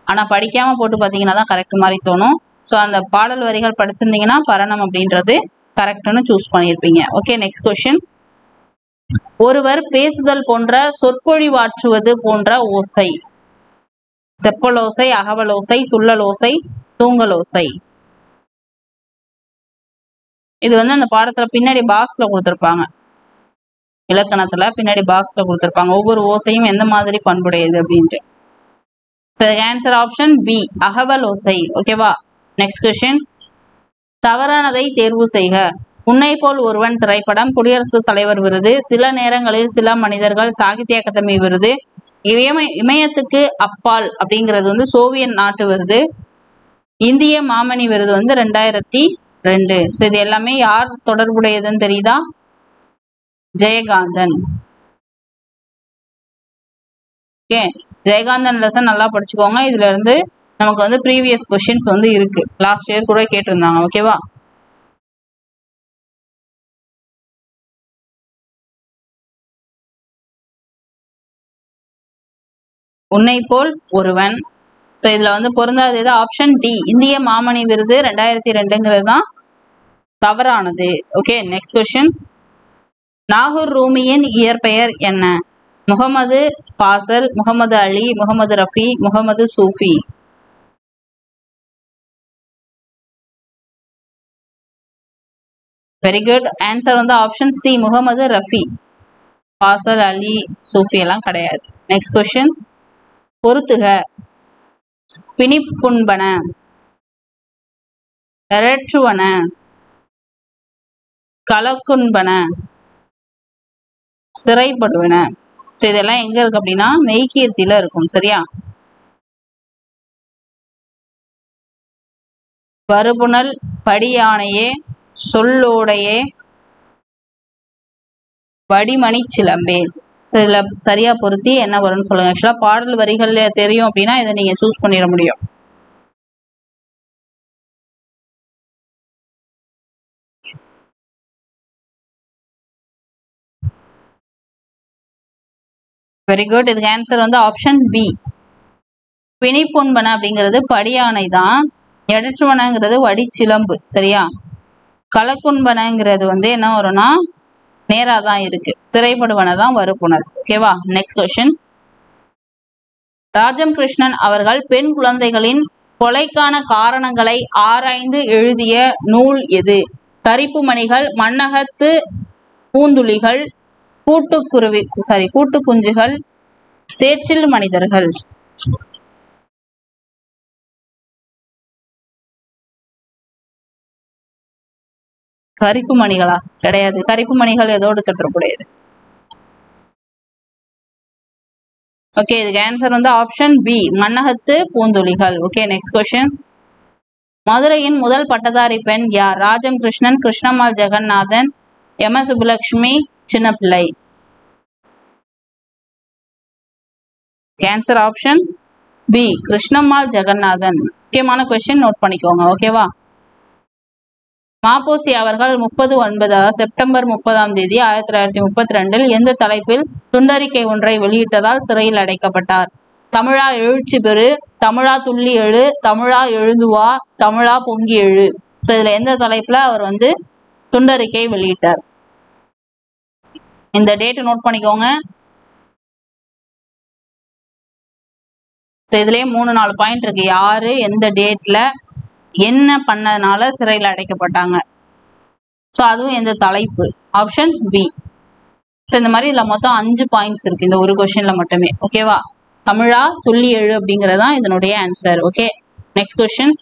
S1: ஆனா படிக்காம போட்டு பார்த்தீங்கன்னா தான் கரெக்ட் மாதிரி தோணும். ஸோ அந்த பாடல் வரிகள் படிச்சிருந்தீங்கன்னா பரணம் அப்படின்றது கரெக்ட்னு சூஸ் பண்ணியிருப்பீங்க. Okay, next question. ஒருவர் பேசுதல் போன்ற சொற்பொழிவாற்றுவது போன்ற ஓசை. செப்பலோசை, அகவலோசை, துள்ளலோசை, தூங்கலோசை. இது வந்து அந்த பாடத்துல பின்னாடி பாக்ஸ்ல கொடுத்துருப்பாங்க. இலக்கணத்துல பின்னாடி பாக்ஸ்ல கொடுத்துருப்பாங்க ஒவ்வொரு ஓசையும் எந்த மாதிரி பண்புடையது அப்படின்ட்டு. ஸோ ஆன்சர் ஆப்ஷன் பி, அகவலோசை. ஓகேவா? Next question. தவறானதை தேர்வு செய்க. உன்னை போல் ஒருவன் திரைப்படம் குடியரசுத் தலைவர் விருது, சில நேரங்களில் சில மனிதர்கள் சாகித்ய அகாதமி விருது, இமயத்துக்கு அப்பால் அப்படிங்கிறது வந்து சோவியத் நாட்டு விருது, இந்திய மாமணி விருது வந்து 2002. ஸோ இது எல்லாமே யார் தொடர்புடையதுன்னு தெரியுதா? ஜெயகாந்தன். ஓகே, ஜெயகாந்தன் லெசன் நல்லா படிச்சுக்கோங்க. இதுல இருந்து நமக்கு வந்து ப்ரீவியஸ் கொஸ்டின்ஸ் வந்து இருக்கு, லாஸ்ட் இயர் கூட கேட்டிருந்தாங்க. ஓகேவா? உன்னை போல் ஒருவன். ஸோ இதுல வந்து பொருந்தாதது ஆப்ஷன் டி, இந்திய மாமணி விருது 2002 தான் தவறானது. Okay, next question. நாகூர் ரூமியின் இயற்பெயர் என்ன? Mohammed Fazal, Mohammed Ali, Mohammed Rafi, Mohammed Sufi. Very good. Answer வந்து ஆப்ஷன் சி, முகமது ரஃபி. ஃபாசல், அலி, சூஃபி எல்லாம் கிடையாது. Next question. பொறுத்துக. பிணிப்புண்பன, எரற்றுவன, கலக்குண்பன, சிறைப்படுவன. ஸோ இதெல்லாம் எங்க இருக்கு அப்படின்னா மெய்கீர்த்தியில இருக்கும். சரியா? வருபுணல், படியானையே, சொல்லோடையே, வடிமணி சிலம்பே. ஸோ இதுல சரியா பொருத்தி என்ன வரும்னு சொல்லுங்க. ஆக்சுவலா பாடல் வரிகள்ல தெரியும் அப்படின்னா இதை நீங்க சூஸ் பண்ணிட முடியும். Very good. இதுக்கு ஆன்சர் வந்து ஆப்ஷன் பி, பிணிப்புண்பன அப்படிங்கிறது படியானை தான், எடற்றுவனங்கிறது வடிச்சிலம்பு. சரியா? கலக்குண்பனங்கிறது வந்து என்ன வரும்னா நேரா தான் இருக்கு, சிறைப்படுவன தான் வருப்புணல். ஓகேவா? Next question. ராஜம் கிருஷ்ணன் அவர்கள் பெண் குழந்தைகளின் கொலைக்கான காரணங்களை ஆராய்ந்து எழுதிய நூல் எது? கரிப்பு மணிகள், மண்ணகத்து பூந்துளிகள், கூட்டு குஞ்சுகள், சேற்றில் மனிதர்கள். கரிப்பு மணிகளா? கிடையாது. கரிப்பு மணிகள் எதோடு தொடர்புடையது? ஓகே, இதுக்கு ஆன்சர் வந்து ஆப்ஷன் பி, மண்ணகத்து பூந்துளிகள். Okay, next question. மதுரையின் முதல் பட்டதாரி பெண் யார்? Rajam Krishnan, Krishnammal Jagannathan, M S Subbulakshmi, Chinnapillai. Answer option B, Krishnammal Jagannathan. முக்கியமான கொஸ்டின், நோட் பண்ணிக்கோங்க. ஓகேவா? மாப்போசி அவர்கள் 30/9 செப்டம்பர் 30 1932 எந்த தலைப்பில் துண்டறிக்கை ஒன்றை வெளியிட்டதால் சிறையில் அடைக்கப்பட்டார்? தமிழா எழுச்சி பெறு, தமிழா துள்ளி எழு, தமிழா எழுந்துவா, தமிழா பொங்கி எழு. ஸோ இதுல எந்த தலைப்புல அவர் வந்து துண்டறிக்கை வெளியிட்டார்? இந்த டேட் நோட் பண்ணிக்கோங்க. ஸோ இதுலயே 3-4 பாயிண்ட் இருக்கு. யாரு, எந்த டேட்ல, என்ன பண்ணதுனால சிறையில் அடைக்கப்பட்டாங்க, ஸோ அதுவும் எந்த தலைப்பு? Option B. ஸோ இந்த மாதிரி இதுல மொத்தம் 5 பாயிண்ட்ஸ் இருக்கு இந்த ஒரு கொஸ்டின்ல மட்டுமே. ஓகேவா? தமிழா துள்ளி எழு அப்படிங்கிறது தான் இதனுடைய answer. Okay, next question.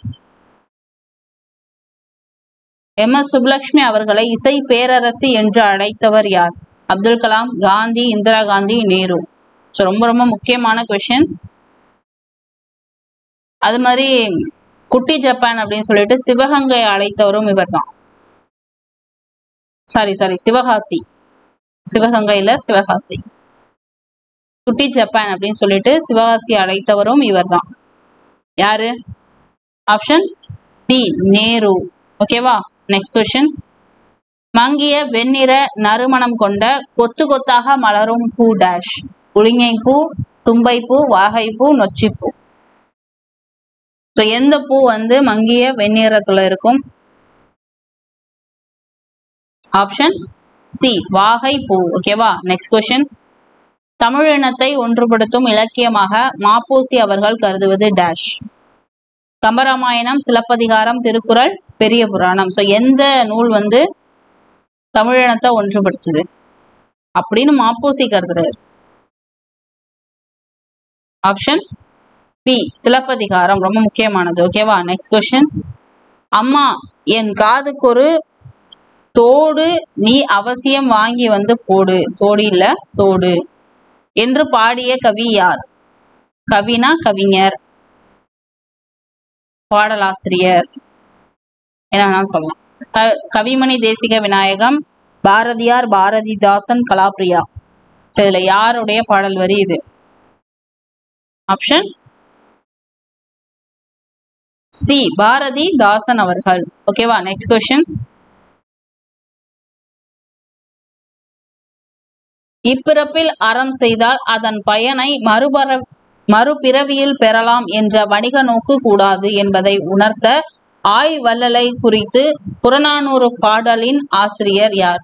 S1: M S Subbulakshmi அவர்களை இசை பேரரசி என்று அழைத்தவர் யார்? அப்துல் கலாம், காந்தி, இந்திரா காந்தி, நேரு. ஸோ ரொம்ப ரொம்ப முக்கியமான கொஸ்டின். அது மாதிரி குட்டி ஜப்பான் அப்படின்னு சொல்லிட்டு சிவகங்கை அழைத்தவரும் இவர் தான். சாரி சிவகாசி, சிவகங்கையில சிவகாசி. குட்டி ஜப்பான் அப்படின்னு சொல்லிட்டு சிவகாசி அழைத்தவரும் இவர் தான். யாரு? Option D, Nehru. ஓகேவா? Next question. மங்கிய வெண்ணிற நறுமணம் கொண்ட கொத்து கொத்தாக மலரும் பூ டேஷ். உளிங்கை பூ, தும்பை பூ, வாகை பூ, நொச்சி பூ. எந்த பூ வந்து மங்கிய வெண்ணிறத்துல இருக்கும்? ஆப்ஷன் சி, வாகை பூ. ஓகேவா? Next question. தமிழினத்தை ஒன்றுபடுத்தும் இலக்கியமாக மாப்போசி அவர்கள் கருதுவது டேஷ். கம்பராமாயணம், சிலப்பதிகாரம், திருக்குறள், பெரிய புராணம். ஸோ எந்த நூல் வந்து தமிழினத்தை ஒன்றுபடுத்துது அப்படின்னு மாப்போசி கருதுறாரு? Option B, Silappathikaram. ரொம்ப முக்கியமானது. ஓகேவா? Next question. அம்மா என் காதுக்கு ஒரு தோடு நீ அவசியம் வாங்கி வந்து போடு. தோடு இல்ல, தோடு என்று பாடிய கவி யார்? கவினா கவிஞர், பாடலாசிரியர், என்ன வேணாலும் சொல்லலாம். கவிமணி தேசிக விநாயகம், பாரதியார், பாரதிதாசன், கலாப்ரியா. இதுல யாருடைய பாடல் வரி இது? ஆப்ஷன் சி, பாரதிதாசன் அவர்கள். ஓகேவா? Next question. இப்பிறப்பில் அறம் செய்தால் அதன் பயனை மறுபிறவியில் பெறலாம் என்ற வணிக நோக்கு கூடாது என்பதை உணர்த்த ஆய்வல்லலை குறித்து புறநானூறு பாடலின் ஆசிரியர் யார்?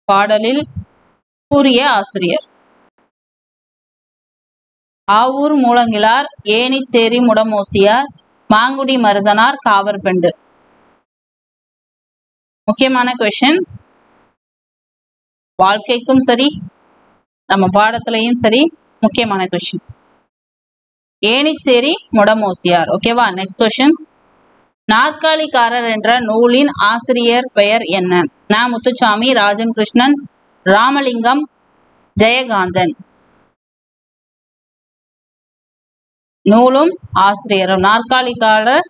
S1: பாடலில் கூறிய ஆசிரியர். ஆவூர் மூலங்கிழார், ஏனிச்சேரி முடமோசியார், மாங்குடி மருதனார், காவற்பெண்டு. முக்கியமான கொஸ்டின். வாழ்க்கைக்கும் சரி, நம்ம பாடத்திலையும் சரி, முக்கியமான கொஸ்டின். ஏனிச்சேரி முடமோசியார். ஓகேவா? Next question. நாற்காலிக்காரர் என்ற நூலின் ஆசிரியர் பெயர் என்ன? நா. முத்துசாமி, ராஜம் கிருஷ்ணன், ராமலிங்கம், ஜெயகாந்தன். நூலும் ஆசிரியரும் நாற்காலிக்காரர்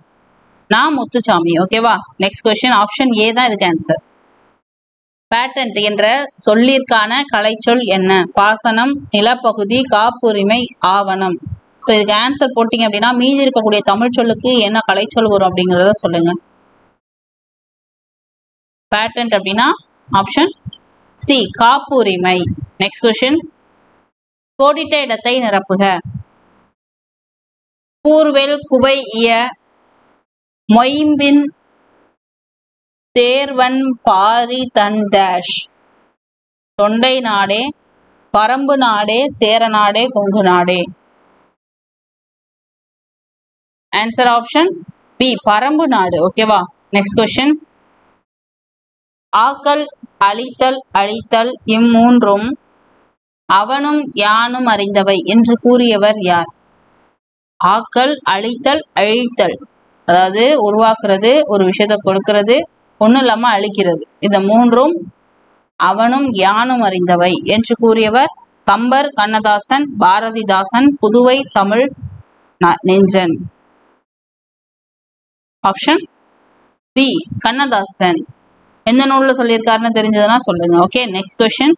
S1: நா. முத்துசாமி. ஓகேவா? Next question. ஆப்ஷன் ஏ தான் இதுக்கு ஆன்சர். பேட்டன்ட் என்ற சொல்லிற்கான கலைச்சொல் என்ன? பாசனம், நிலப்பகுதி, காப்புரிமை, ஆவணம். ஸோ இதுக்கு ஆன்சர் போட்டீங்க அப்படின்னா மீதி இருக்கக்கூடிய தமிழ் சொல்லுக்கு என்ன கலைச்சொல் வரும் அப்படிங்கிறத சொல்லுங்க. பேட்டன்ட் அப்படின்னா ஆப்ஷன் சி, காப்புரிமை. Next question. கோடிட்ட இடத்தை நிரப்புக. கூர்வேல் குவை இய மொயம்பின் தேர்வன் பாரி தன் டேஷ். தொண்டை நாடே, பரம்பு நாடே, சேர நாடே, கொங்கு நாடே. Answer option B, Parambu Nadu. ஓகேவா? Next question. ஆக்கல், அழித்தல், அழித்தல் இம்மூன்றும் அவனும் யானும் அறிந்தவை என்று கூறியவர் யார்? ஆக்கல், அழித்தல், அழித்தல், அதாவது உருவாக்குறது, ஒரு விஷயத்தை கொடுக்கிறது, ஒன்றும் இல்லாம அழிக்கிறது. இந்த மூன்றும் அவனும் யானும் அறிந்தவை என்று கூறியவர் கம்பர், கண்ணதாசன், பாரதிதாசன், புதுவை தமிழ் நெஞ்சன். Option B, Kannadasan. எந்த நூல்ல சொல்லியிருக்காருன்னு தெரிஞ்சதுன்னா சொல்லுங்க. Okay, next question.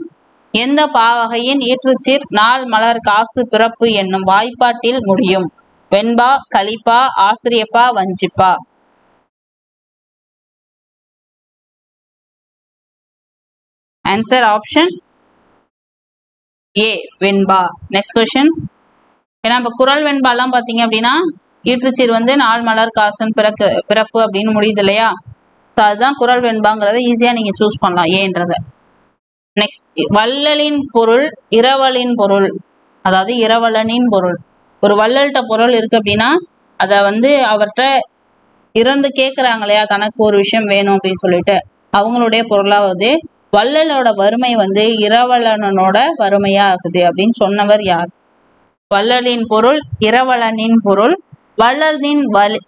S1: எந்த பாவகையின் ஈற்றுச்சீர் நாள் மலர் காசு பிறப்பு என்னும் வாய்ப்பாட்டில் முடியும்? வெண்பா, கலிப்பா, ஆசிரியப்பா, வஞ்சிப்பா. ஆன்சர் ஆப்ஷன் ஏ, வெண்பா. Next question. ஏன்னா இப்போ குறள் வெண்பாலாம் பார்த்தீங்க அப்படின்னா ஈற்றுச்சீர் வந்து நாள் மலர் காசன் பிறப்பு அப்படின்னு முடியுது இல்லையா? ஸோ அதுதான் குறள் வெண்பாங்கிறத ஈஸியாக நீங்கள் சூஸ் பண்ணலாம் ஏன்றத. நெக்ஸ்ட். வள்ளலின் பொருள், இரவலின் பொருள், அதாவது இரவலனின் பொருள். ஒரு வள்ளல்கிட்ட பொருள் இருக்கு அப்படின்னா அதை வந்து அவர்கிட்ட இறந்து கேட்குறாங்க இல்லையா, தனக்கு ஒரு விஷயம் வேணும் அப்படின்னு சொல்லிட்டு, அவங்களுடைய பொருளாவது வள்ளலோட வறுமை வந்து இரவலனோட வறுமையா ஆகுது அப்படின்னு சொன்னவர் யார்? வள்ளலின் பொருள், இரவலனின் பொருள், வள்ளலின்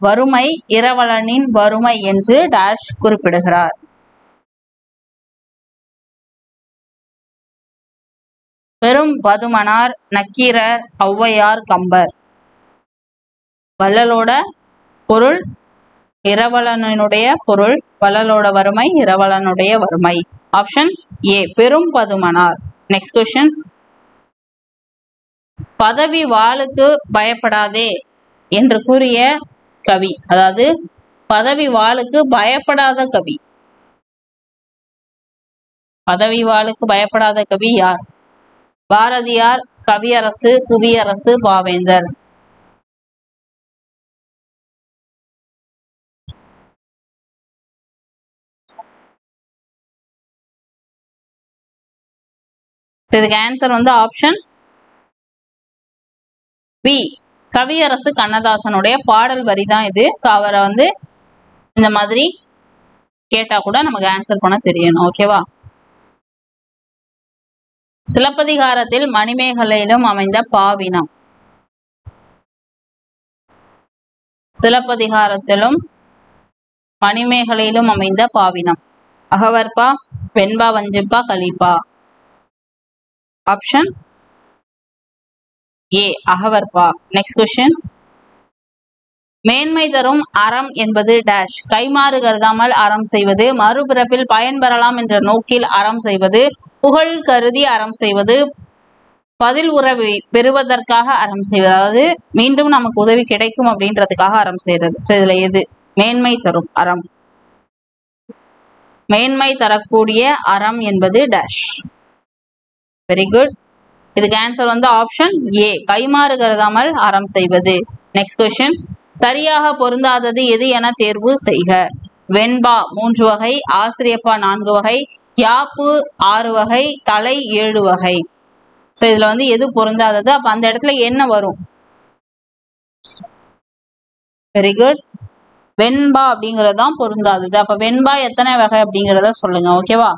S1: வறுமை, இரவலனின் வறுமை என்று டேஷ் குறிப்பிடுகிறார். பெரும் பதுமனார், நக்கீரர், ஔவையார், கம்பர். வள்ளலோட பொருள், இரவலனுடைய பொருள், வள்ளலோட வறுமை, இரவலனுடைய வறுமை. ஆப்ஷன் ஏ, பெரும் பதுமனார். Next question. பதவி வாளுக்கு பயப்படாதே என்று கூறிய கவி, அதாவது பதவி வாளுக்கு பயப்படாத கவி. பதவி வாளுக்கு பயப்படாத கவி யார்? பாரதியார், கவியரசு, புவியரசு, பாவேந்தர். இதுக்கு ஆன்சர் வந்து ஆப்ஷன் பி, கவியரசு கண்ணதாசனுடைய பாடல் வரி தான் இது. ஸோ அவரை வந்து இந்த மாதிரி கேட்டா கூட நமக்கு ஆன்சர் பண்ண தெரியணும். ஓகேவா? சிலப்பதிகாரத்தில் மணிமேகலையிலும் அமைந்த பாவினம். சிலப்பதிகாரத்திலும் மணிமேகலையிலும் அமைந்த பாவினம். அகவற்பா, வெண்பா, வஞ்சிப்பா, கலிப்பா? ஆப்ஷன் ஏ, அகவற்பா. Next question. மேன்மை தரும் அறம் என்பது டேஷ். கைமாறு கருதாமல் அறம் செய்வது, மறுபிறப்பில் பயன் பெறலாம் என்ற நோக்கில் அறம் செய்வது, புகழ் கருதி அறம் செய்வது, பதில் உறவை பெறுவதற்காக அறம் செய்வது, அதாவது மீண்டும் நமக்கு உதவி கிடைக்கும் அப்படின்றதுக்காக அறம் செய்யறது. ஸோ இதுல எது மேன்மை தரும் அறம்? மேன்மை தரக்கூடிய அறம் என்பது டேஷ். Very good. இதுக்கு ஆன்சர் வந்து ஆப்ஷன் ஏ, கைமாறு கருதாமல் அறம் செய்வது. Next question. சரியாக பொருந்தாதது எது என தேர்வு செய்க. வெண்பா 3 வகை, ஆசிரியப்பா 4 வகை, யாப்பு 6 வகை, தலை 7 வகை. ஸோ இதுல வந்து எது பொருந்தாதது? அப்ப அந்த இடத்துல என்ன வரும்? Very good. வெண்பா அப்படிங்கிறது தான் பொருந்தாதது. அப்ப வெண்பா எத்தனை வகை அப்படிங்கிறத சொல்லுங்க. ஓகேவா?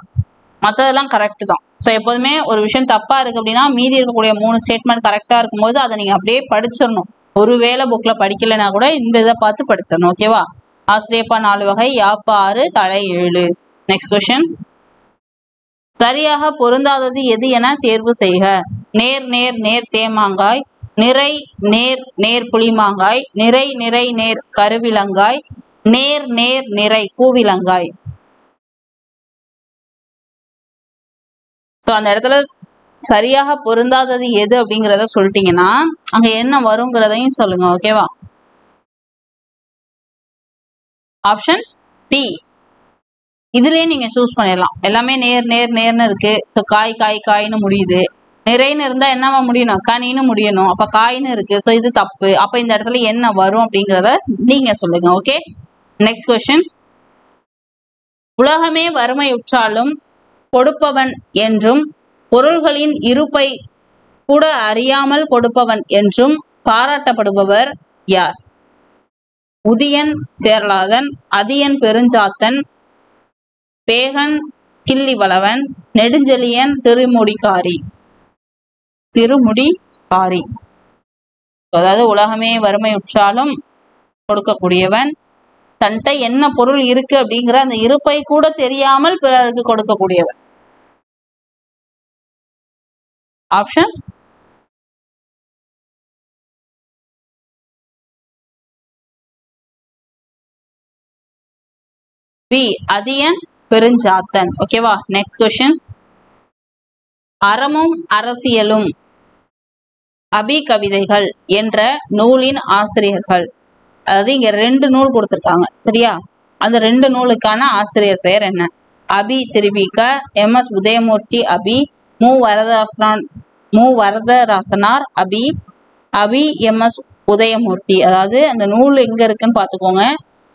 S1: மற்றதெல்லாம் கரெக்ட் தான். ஸோ எப்போதுமே ஒரு விஷயம் தப்பா இருக்கு அப்படின்னா மீதி இருக்கக்கூடிய 3 ஸ்டேட்மெண்ட் கரெக்டா இருக்கும்போது அதை நீங்க அப்படியே படிச்சிடணும். ஒருவேளை புக்ல படிக்கலைன்னா கூட இந்த இதை பார்த்து படிச்சிடணும். ஓகேவா? ஆசிரியப்பா 4 வகை, யாப்பா 6, தலை 7. Next question. சரியாக பொருந்தாதது எது என தேர்வு செய்க. நேர் நேர் நேர் தேமாங்காய், நிறை நேர் நேர் புளிமாங்காய், நிறை நிறை நேர் கருவிலங்காய், நேர் நேர் நிறை பூவிலங்காய். ஸோ அந்த இடத்துல சரியாக பொருந்தாதது எது அப்படிங்கிறத சொல்லிட்டீங்கன்னா அங்க என்ன வருங்கிறதையும் சொல்லுங்க. ஓகேவா? Option D. இதுலயே நீங்க சூஸ் பண்ணிடலாம். எல்லாமே நேர் நேர் நேர்னு இருக்கு. ஸோ காய் காய் காய்னு முடியுது. நிறைன்னு இருந்தா என்னவா முடியணும்? கனின்னு முடியணும். அப்ப காய்னு இருக்கு. ஸோ இது தப்பு. அப்ப இந்த இடத்துல என்ன வரும் அப்படிங்கிறத நீங்க சொல்லுங்க. ஓகே. Next question. உலகமே வறுமையுற்றாலும் கொடுப்பவன் என்றும், பொருள்களின் இருப்பை கூட அறியாமல் கொடுப்பவன் என்றும் பாராட்டப்படுபவர் யார்? உதியன் சேர்லாதன், அதியன் பெருஞ்சாத்தன், பேகன் கிள்ளிவளவன், நெடுஞ்செழியன் திருமுடிக்காரி. திருமுடிக்காரி. அதாவது உலகமே வறுமையுற்றாலும் கொடுக்கக்கூடியவன், தன்கிட்ட என்ன பொருள் இருக்கு அப்படிங்கிற அந்த இருப்பை கூட தெரியாமல் பிறருக்கு கொடுக்கக்கூடியவன். Option B, Athiyan Perunchathan. ஓகேவா? Next question. அறமும் அரசியலும் அபி கவிதைகள் என்ற நூலின் ஆசிரியர்கள். அதாவது இங்க 2 நூல் கொடுத்திருக்காங்க. சரியா? அந்த 2 நூலுக்கான ஆசிரியர் பெயர் என்ன? அபி திருவிக, MS உதயமூர்த்தி அபி, மு வரதராசனார் அபி, அபி MS உதயமூர்த்தி. அதாவது அந்த நூல் எங்க இருக்குன்னு பாத்துக்கோங்க.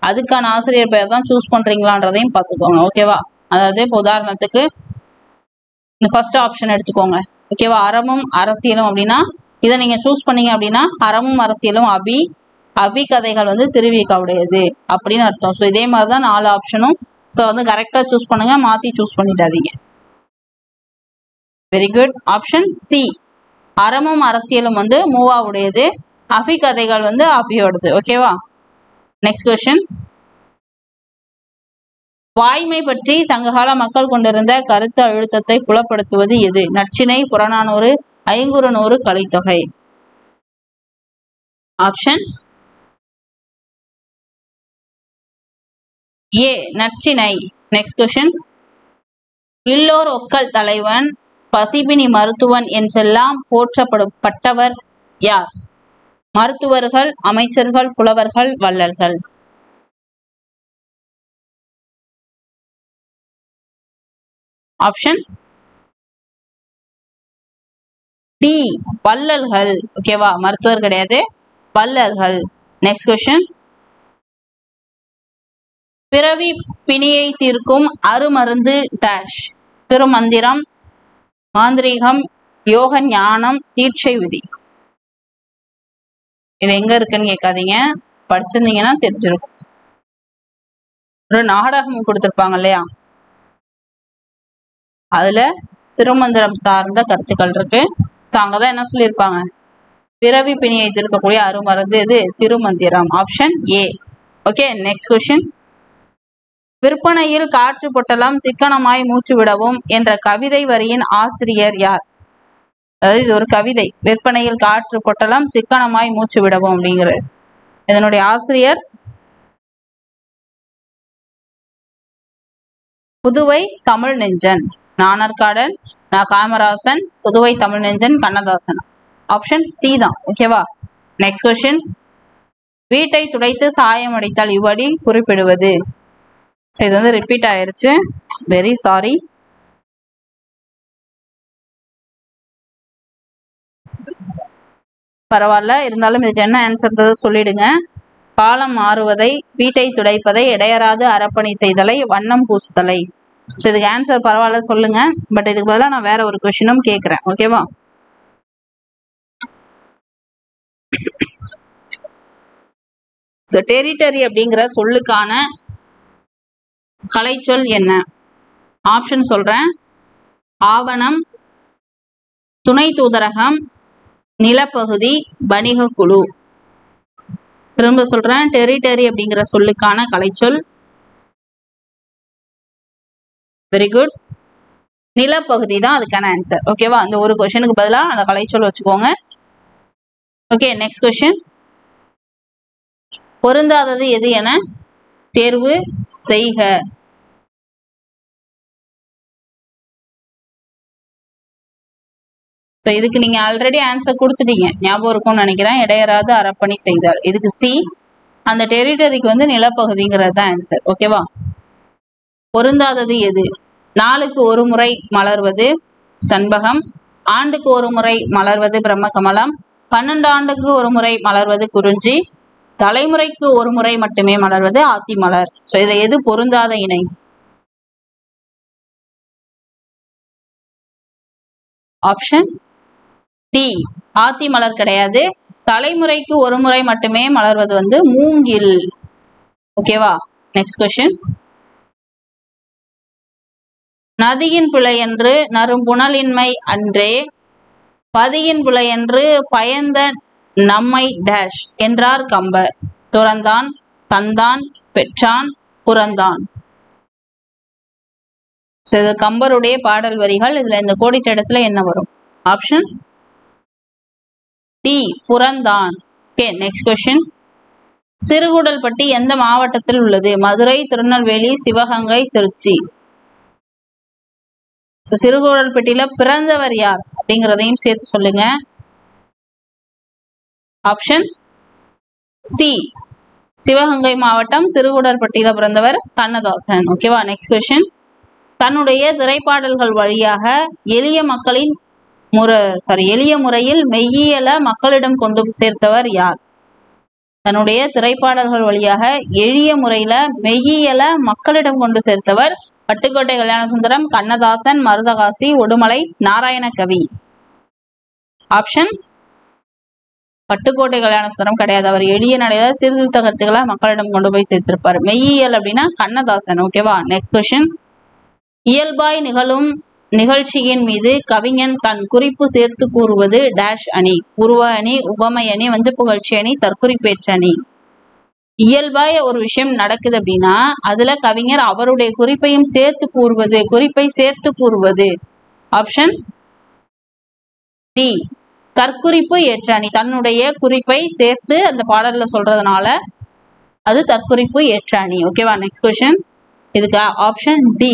S1: அதுக்கான ஆசிரியர் பெயர் தான் சூஸ் பண்றீங்களான்றதையும் பாத்துக்கோங்க. ஓகேவா? அதாவது இப்போ உதாரணத்துக்கு இந்த ஃபர்ஸ்ட் ஆப்ஷன் எடுத்துக்கோங்க. ஓகேவா? அறமும் அரசியலும் அப்படின்னா இதை நீங்க சூஸ் பண்ணீங்க அப்படின்னா அறமும் அரசியலும் அபி, அபி கதைகள் வந்து திருவிக்காவுடையது அப்படின்னு அர்த்தம். ஸோ இதே மாதிரிதான் 4 ஆப்ஷனும். ஸோ வந்து கரெக்டா சூஸ் பண்ணுங்க, மாத்தி சூஸ் பண்ணிடாதீங்க. Very good. ஆப்ஷன் சி, அறமும் அரசியலும் வந்து மூவாவுடையது, அபி கதைகள் வந்து அபியோடது. ஓகேவா? Next question. வாய்மை பற்றி சங்ககால மக்கள் கொண்டிருந்த கருத்து அழுத்தத்தை புலப்படுத்துவது எது? Natrinai, Purananuru, Ainkurunuru, Kalithogai. Option A, Natrinai. Next question. இல்லோர் ஒக்கல் தலைவன், பசிபினி மருத்துவன் என்றெல்லாம் போற்றப்பட்டவர் யார்? மருத்துவர்கள், அமைச்சர்கள், புலவர்கள், வள்ளல்கள். Option D வள்ளல்கள். ஓகேவா, மருத்துவர் கிடையாது, வள்ளல்கள். Next question. பிறவி பிணியை தீர்க்கும் அருமருந்து டேஷ். திருமந்திரம், மாந்திரீகம், யோக ஞானம், தீட்சை விதி. இது எங்க இருக்குன்னு கேட்காதீங்க, படிச்சிருந்தீங்கன்னா தெரிஞ்சிருக்கும். ஒரு நாடகம் கொடுத்திருப்பாங்க இல்லையா, அதுல திருமந்திரம் சார்ந்த கருத்துக்கள் இருக்கு. ஸோ அங்கதான் என்ன சொல்லியிருப்பாங்க, பிறவி பிணியை தீர்க்கக்கூடிய அருமருந்து இது Thirumanthiram. Option A. Okay, next question. விற்பனையில் காற்று பொட்டலம் சிக்கனமாய் மூச்சு விடவும் என்ற கவிதை வரியின் ஆசிரியர் யார்? அதாவது இது ஒரு கவிதை, விற்பனையில் காற்று பொட்டலம் சிக்கனமாய் மூச்சு விடவும் அப்படிங்கிறது. இதனுடைய ஆசிரியர் புதுவை தமிழ் நெஞ்சன். நாணர்காடன், காமராசன், புதுவை தமிழ் நெஞ்சன், கண்ணதாசன். ஆப்ஷன் சி தான். ஓகேவா, நெக்ஸ்ட் கொஸ்டின். வீட்டை துடைத்து சாயம் அடித்தால் இவ்வடி குறிப்பிடுவது. இது வந்து ரிப்பீட் ஆயிருச்சு, வெரி சாரி. பரவாயில்ல, இருந்தாலும் இதுக்கு என்ன ஆன்சர் சொல்லிடுங்க. காலம் மாறுவதை, வீட்டை துடைப்பதை, இடையராது அறப்பணி செய்தலை, வண்ணம் பூசுதலை. இதுக்கு ஆன்சர் பரவாயில்ல சொல்லுங்க, பட் இதுக்கு பதிலாக நான் வேற ஒரு கொஸ்டினும் கேட்கிறேன். ஓகேவா, டெரிட்டரி அப்படிங்கிற சொல்லுக்கான கலைச்சொல் என்ன? ஆப்ஷன் சொல்றேன். ஆவணம், துணை தூதரகம், நிலப்பகுதி, வணிக குழு. திரும்ப சொல்றேன், டெரிட்டரி அப்படிங்கிற சொல்லுக்கான கலைச்சொல். வெரி குட், நிலப்பகுதி தான் அதுக்கான ஆன்சர். ஓகேவா, அந்த ஒரு கொஸ்டினுக்கு பதிலாக அந்த கலைச்சொல் வச்சுக்கோங்க. Okay, next question. பொருந்தாதது எது என தேர்வு செய்க. இதுக்கு நீங்க ஆல்ரெடி ஆன்சர் கொடுத்துட்டீங்க, ஞாபகம் இருக்கும்னு நினைக்கிறேன். இடையராது அறப்பணி செய்தால், இதுக்கு சி. அந்த டெரிட்டரிக்கு வந்து நிலப்பகுதிங்கிறது தான் ஆன்சர். ஓகேவா, பொருந்தாதது எது? நாளுக்கு ஒரு முறை மலர்வது சண்பகம், ஆண்டுக்கு ஒரு முறை மலர்வது பிரம்மகமலம், 12 ஆண்டுக்கு ஒரு முறை மலர்வது குறிஞ்சி, தலைமுறைக்கு ஒரு முறை மட்டுமே மலர்வது ஆத்தி மலர். ஸோ இதுல எது பொருந்தாத இணை? ஆப்ஷன் டி ஆத்தி மலர் கிடையாது. தலைமுறைக்கு ஒரு முறை மட்டுமே மலர்வது வந்து மூங்கில். ஓகேவா, நெக்ஸ்ட் கொஸ்டின். நதியின் பிழையென்று நறும்புணலின்மை அன்றே, பதியின் பிழையென்று பயந்த நம்மை டேஷ் என்றார் கம்பர். துறந்தான், தந்தான், பெற்றான், புறந்தான். இது கம்பருடைய பாடல் வரிகள். இதுல இந்த கோடிட்ட இடத்துல என்ன வரும்? ஆப்ஷன் டி புறந்தான். Okay, next question. சிறுகூடல்பட்டி எந்த மாவட்டத்தில் உள்ளது? மதுரை, திருநெல்வேலி, சிவகங்கை, திருச்சி. சிறுகூடல்பட்டியில பிறந்தவர் யார் அப்படிங்கிறதையும் சேர்த்து சொல்லுங்க. ஆப்ஷன் சி சிவகங்கை மாவட்டம், சிறுகூடல்பட்டியில பிறந்தவர் கண்ணதாசன். ஓகேவா, நெக்ஸ்ட் கொஸ்டின். தன்னுடைய திரைப்பாடல்கள் வழியாக எளிய முறையில் மெய்யியல மக்களிடம் கொண்டு சேர்த்தவர் யார்? தன்னுடைய திரைப்பாடல்கள் வழியாக எளிய முறையில மெய்யியல மக்களிடம் கொண்டு சேர்த்தவர் பட்டுக்கோட்டை கல்யாணசுந்தரம், கண்ணதாசன், மருதகாசி, உடுமலை நாராயணகவி. ஆப்ஷன் பட்டுக்கோட்டை கல்யாணசுந்தரம் கிடையாது. அவர் எளிய நடையில சீர்திருத்த கருத்துக்களை மக்களிடம் கொண்டு போய் சேர்த்திருப்பார். மெய்யியல் அப்படின்னா கண்ணதாசன். ஓகேவா, நெக்ஸ்ட் கொஸ்டின். இயல்பாய் நிகழும் நிகழ்ச்சியின் மீது கவிஞன் தன் குறிப்பு சேர்த்து கூறுவது டேஷ் அணி. உருவ அணி, உவமை அணி, வஞ்சப்புகழ்ச்சி அணி, தற்குறிப்பேற்று அணி. இயல்பாய ஒரு விஷயம் நடக்குது அப்படின்னா அதுல கவிஞர் அவருடைய குறிப்பையும் சேர்த்து கூறுவது, குறிப்பை சேர்த்து கூறுவது. ஆப்ஷன் டி தற்குறிப்பு ஏற்று அணி. தன்னுடைய குறிப்பை சேர்த்து அந்த பாடல்ல சொல்றதுனால அது தற்குறிப்பு ஏற்று அணி. ஓகேவா, நெக்ஸ்ட் கொஸ்டின். இதுக்கு ஆப்ஷன் டி.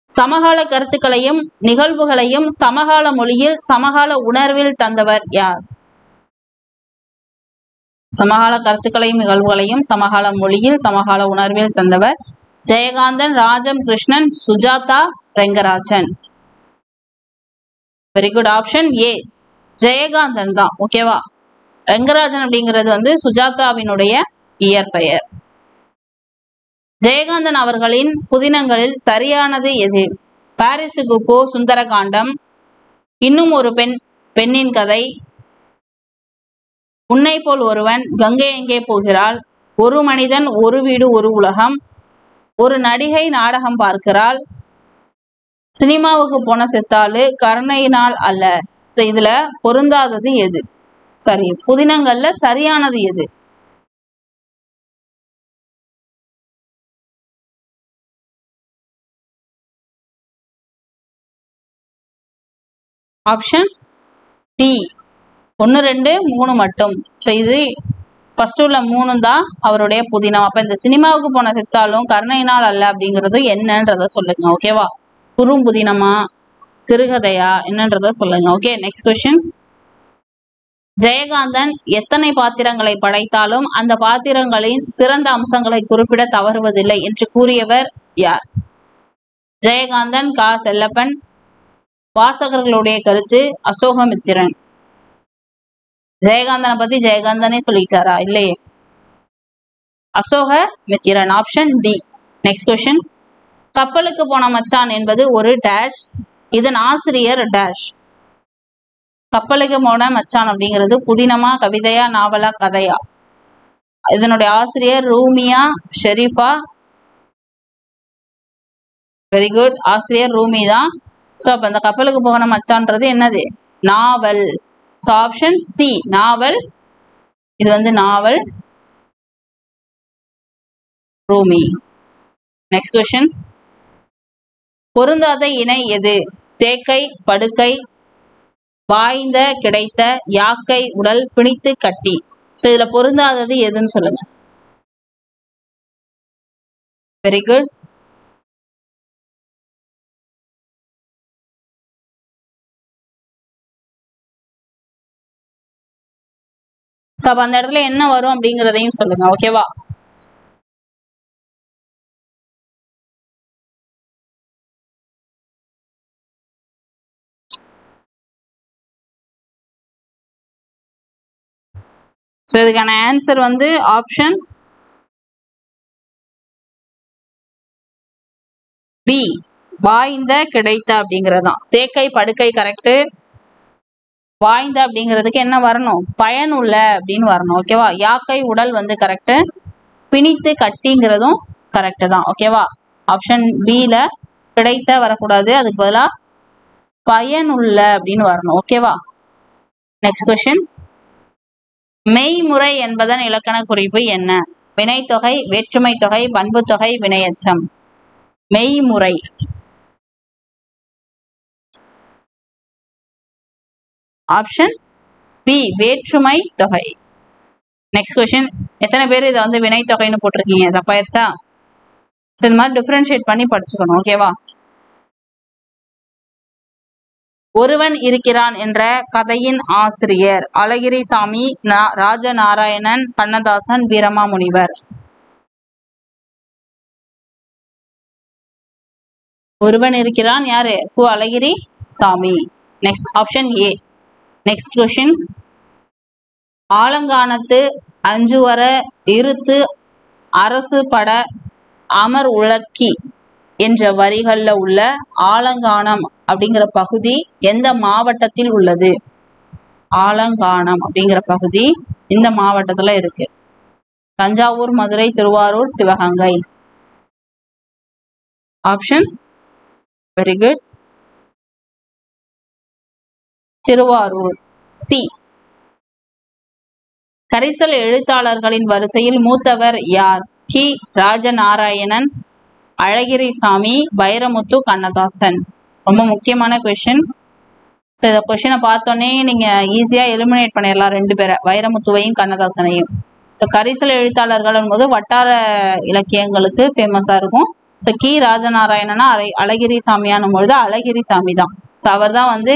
S1: சமகால கருத்துக்களையும் நிகழ்வுகளையும் சமகால மொழியில் சமகால உணர்வில் தந்தவர் யார்? சமகால கருத்துக்களையும் நிகழ்வுகளையும் சமகால மொழியில் சமகால உணர்வில் தந்தவர் Jayakanthan, Rajam Krishnan, Sujatha, Rengarajan. Very good. Option A Jayakanthan தான். ஓகேவா? ரெங்கராஜன் அப்படிங்கிறது வந்து சுஜாதாவினுடைய இயற்பெயர். ஜெயகாந்தன் அவர்களின் புதினங்களில் சரியானது எது? பாரிசுக்கு போ, சுந்தரகாண்டம், இன்னும் ஒரு பெண்ணின் கதை, உன்னை போல் ஒருவன், கங்கை எங்கே போகிறாள், ஒரு மனிதன் ஒரு வீடு ஒரு உலகம், ஒரு நடிகை நாடகம் பார்க்கிறாள், சினிமாவுக்கு போன செத்தாளு, கருணையினால் அல்ல. இதுல பொருந்தாதது எது? சரி, புதினங்கள்ல சரியானது எது? ஆப்ஷன் டி 1, 2, 3 மட்டும். இது ஃபர்ஸ்ட் உள்ள 3 தான் அவருடைய புதினம். அப்ப இந்த சினிமாவுக்கு போன செத்தாலும் கருணையினால் அல்ல அப்படிங்கிறது என்னன்றத சொல்லுங்க. ஓகேவா? குறும்புதினமா, சிறுகதையா, என்னன்றத சொல்லுங்க. Okay, next question. ஜெயகாந்தன் எத்தனை பாத்திரங்களை படைத்தாலும் அந்த பாத்திரங்களின் சிறந்த அம்சங்களை குறிப்பிட தவறுவதில்லை என்று கூறியவர் யார்? ஜெயகாந்தன், கா. செல்லப்பன், வாசகர்களுடைய கருத்து, அசோகமித்திரன். ஜெயகாந்தனை பத்தி ஜெயகாந்தனே சொல்லிட்டாரா? இல்லையே, Ashokamitran. Option D. Next question. கப்பலுக்கு போன மச்சான் என்பது ஒரு டேஷ், இதன் ஆசிரியர் டேஷ். கப்பலுக்கு போன மச்சான் அப்படிங்கிறது புதினமா, கவிதையா, நாவலா, கதையா? இதனுடைய ஆசிரியர் ரூமியா, ஷெரீஃபா? Very good. ஆசிரியர் ரூமி தான். ஸோ அப்போ அந்த கப்பலுக்கு போன மச்சான்றது என்னது? நாவல். ஸோ ஆப்ஷன் சி நாவல். இது வந்து நாவல், ரூமி. Next question. பொருந்தாத இணை எது? சேக்கை, படுக்கை, வாய்ந்த, கிடைத்த, யாக்கை, உடல், பிணித்து, கட்டி. ஸோ இதுல பொருந்தாதது எதுன்னு சொல்லுங்க. Very good. ஸோ அப்போ அந்த இடத்துல என்ன வரும் அப்படிங்கிறதையும் சொல்லுங்க. ஓகேவா? ஸோ இதுக்கான ஆன்சர் வந்து ஆப்ஷன் பி வாய்ந்த, கிடைத்த அப்படிங்கிறதான். சேக்கை, படுக்கை கரெக்டு. வாய்ந்த அப்படிங்கிறதுக்கு என்ன வரணும்? பயனுள்ள அப்படின்னு வரணும். ஓகேவா? யாக்கை, உடல் வந்து கரெக்டு. பிணித்து, கட்டிங்கிறதும் கரெக்டு தான். ஓகேவா? ஆப்ஷன் பில கிடைத்த வரக்கூடாது, அதுக்கு பதிலாக பயனுள்ள அப்படின்னு வரணும். ஓகேவா? Next question. மெய்முறை என்பதன் இலக்கண குறிப்பு என்ன? வினைத்தொகை, வேற்றுமை தொகை, பண்பு தொகை, வினையச்சம். மெய்முறை. ஆப்ஷன் பி வேற்றுமை தொகை. Next question. எத்தனை பேர் இதை வந்து வினைத்தொகைன்னு போட்டிருக்கீங்க? தப்பாயிருச்சா? ஸோ இந்த மாதிரி டிஃபரன்ஷியேட் பண்ணி படிச்சுக்கணும். ஓகேவா? ஒருவன் இருக்கிறான் என்ற கதையின் ஆசிரியர் அழகிரிசாமி, ராஜநாராயணன், கண்ணதாசன், வீரமாமுனிவர். ஒருவன் இருக்கிறான் யாரு? Azhagirisamy. Next option A. Next question. ஆலங்கானத்து அஞ்சுவர இருத்து அரசு பட அமர் உலக்கி என்ற வரிகள்ல உள்ள ஆலங்கானம் அப்படிங்கிற பகுதி எந்த மாவட்டத்தில் உள்ளது? ஆலங்கானம் அப்படிங்கிற பகுதி இந்த மாவட்டத்துல இருக்கு. Thanjavur, Madurai, Thiruvarur, Sivaganga. Option very good. Thiruvarur, C. கரிசல் எழுத்தாளர்களின் வரிசையில் மூத்தவர் யார்? கி. ராஜநாராயணன், அழகிரிசாமி, வைரமுத்து, கண்ணதாசன். ரொம்ப முக்கியமான கொஸ்டின். ஸோ இந்த கொஸ்டினை பார்த்தோன்னே நீங்கள் ஈஸியாக எலிமினேட் பண்ணிடலாம் ரெண்டு பேரை, வைரமுத்துவையும் கண்ணதாசனையும். ஸோ கரிசல் எழுத்தாளர்கள் போது வட்டார இலக்கியங்களுக்கு ஃபேமஸாக இருக்கும். ஸோ கி. ராஜநாராயணனா அழகிரிசாமியானும் பொழுது அழகிரிசாமி தான். ஸோ அவர் தான் வந்து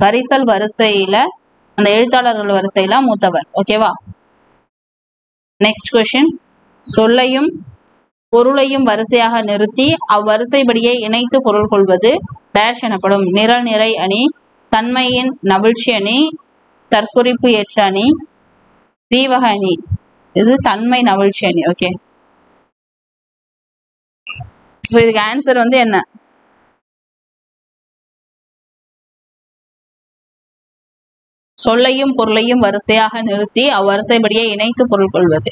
S1: கரிசல் வரிசையில், அந்த எழுத்தாளர்கள் வரிசையில் மூத்தவர். ஓகேவா? Next question. சொல்லையும் பொருளையும் வரிசையாக நிறுத்தி அவ்வரிசைப்படியே இணைத்து பொருள் கொள்வது டேஷ் எனப்படும். நிரல் நிறை அணி, தன்மையின் நவிழ்ச்சி அணி, தற்குறிப்பு ஏற்ற அணி, தீவக அணி. இது தன்மை நவிழ்ச்சி அணி. ஓகே, இதுக்கு ஆன்சர் வந்து என்ன? சொல்லையும் பொருளையும் வரிசையாக நிறுத்தி அவ்வரிசைப்படியே இணைத்து பொருள் கொள்வது.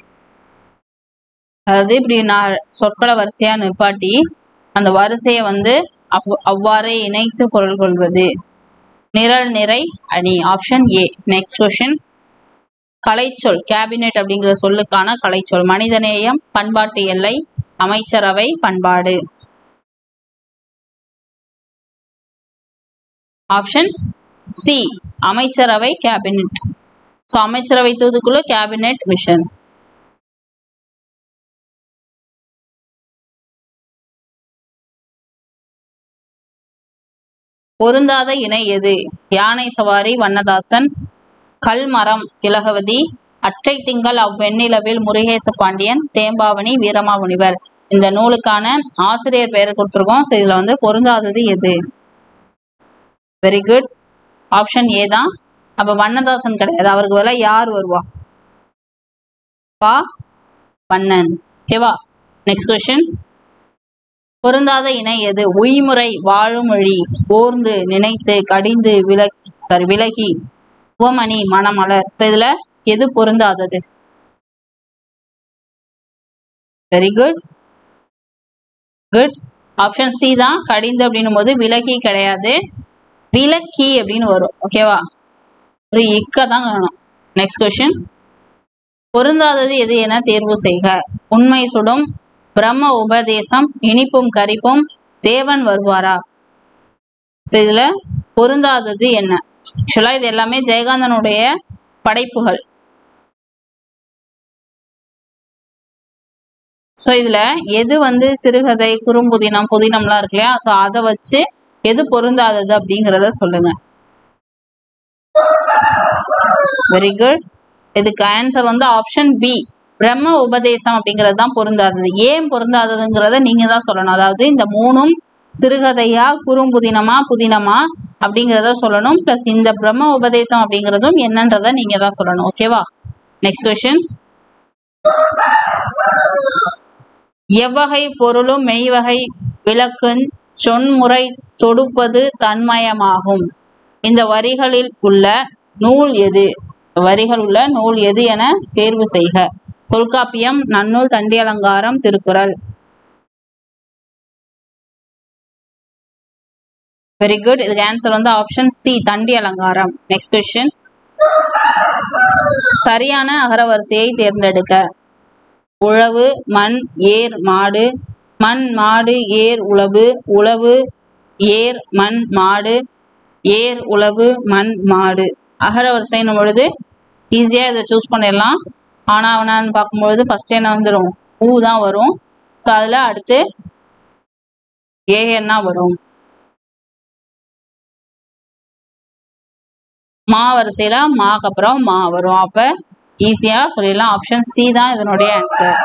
S1: அதாவது இப்படி நான் சொற்களை வரிசையா நிப்பாட்டி அந்த வரிசையை வந்து அவ்வாறே இணைத்து பொருள் கொள்வது நிரல் நிறை அணி. Option A. Next question. கலைச்சொல் கேபினெட் அப்படிங்கிற சொல்லுக்கான கலைச்சொல். மனிதநேயம், பண்பாட்டு எல்லை, அமைச்சரவை, பண்பாடு. ஆப்ஷன் சி அமைச்சரவை கேபினெட். ஸோ அமைச்சரவை தூதுக்குழு, கேபினெட் மிஷன். பொருந்தாத இணை எது? யானை சவாரி வண்ணதாசன், கல்மரம் திலகவதி, அற்றை திங்கள் அவ்வெண்ணிலவில் முருகேச பாண்டியன், தேம்பாவணி வீரமாமுனிவர். இந்த நூலுக்கான ஆசிரியர் பெயர் கொடுத்துருக்கோம். ஸோ இதுல வந்து பொருந்தாதது எது? Very good. ஆப்ஷன் ஏ தான். அப்ப வண்ணதாசன் கிடையாது, அவருக்கு பதிலா யார் வருவா? பா வண்ணன். ஓகேவா? Next question. பொருந்தாத இணை எது? உய்முறை, வாழுமொழி, ஓர்ந்து, நினைத்து, கடிந்து, விலகி, உவமணி, மணமலர். ஸோ இதுல எது பொருந்தாதது? Very good. Good. Option C தான். கடிந்து அப்படின்னும் போது விலகி கிடையாது, விலக்கி அப்படின்னு வரும். ஓகேவா? ஒரு இக்க தான் காணும். Next question. பொருந்தாதது எது என தேர்வு செய்க. உண்மை சுடும், பிரம்ம உபதேசம், இனிப்பும் கரிப்பும், தேவன் வருவாரா. ஸோ இதுல பொருந்தாதது என்ன? ஆக்சுவலா இது எல்லாமே ஜெயகாந்தனுடைய படைப்புகள். ஸோ இதுல எது வந்து சிறுகதை, குறும்புதினம், புதினம்லாம் இருக்கு இல்லையா? ஸோ அதை வச்சு எது பொருந்தாதது அப்படிங்கிறத சொல்லுங்க. Very good. இதுக்கு ஆன்சர் வந்து ஆப்ஷன் பி பிரம்ம உபதேசம் அப்படிங்கிறது தான் பொருந்தாதது. ஏன் பொருந்தாததுங்கிறத நீங்க தான் சொல்லணும். அதாவது இந்த மூணும் சிறுகதையா, குறும்புதினமா, புதினமா அப்படிங்கிறத சொல்லணும். பிளஸ் இந்த பிரம்ம உபதேசம் அப்படிங்கிறதும் என்னன்றத நீங்க தான் சொல்லணும். ஓகேவா? Next question. எவ்வகை பொருளும் மெய்வகை விளக்குஞ் சொன்முறை தொடுப்பது தன்மயமாகும். இந்த வரிகளில் உள்ள நூல் எது? வரிகள் உள்ள நூல் எது என தேர்வு செய்க. தொல்காப்பியம், நன்னூல், தண்டி அலங்காரம், திருக்குறள். Very good. இதுக்கு ஆன்சர் வந்து option C Thandi Alangaram. Next question. சரியான அகரவரிசையை தேர்ந்தெடுக்க. உழவு, மண், ஏர், மாடு, மண், மாடு, ஏர், உழவு, உழவு, ஏர், மண், மாடு, ஏர், உழவு, மண், மாடு. அகரவரிசைன்னும் பொழுது ஈஸியா இதை சூஸ் பண்ணிடலாம். ஆனா அவனான்னு பார்க்கும்பொழுது ஃபர்ஸ்ட் என்ன வந்துடும்? ஊ தான் வரும். ஸோ அதுல அடுத்து ஏன்னா வரும். மா வரிசையில மாக்கு அப்புறம் மா வரும். அப்ப ஈஸியா சொல்லிடலாம். ஆப்ஷன் சி தான் இதனுடைய ஆன்சர்.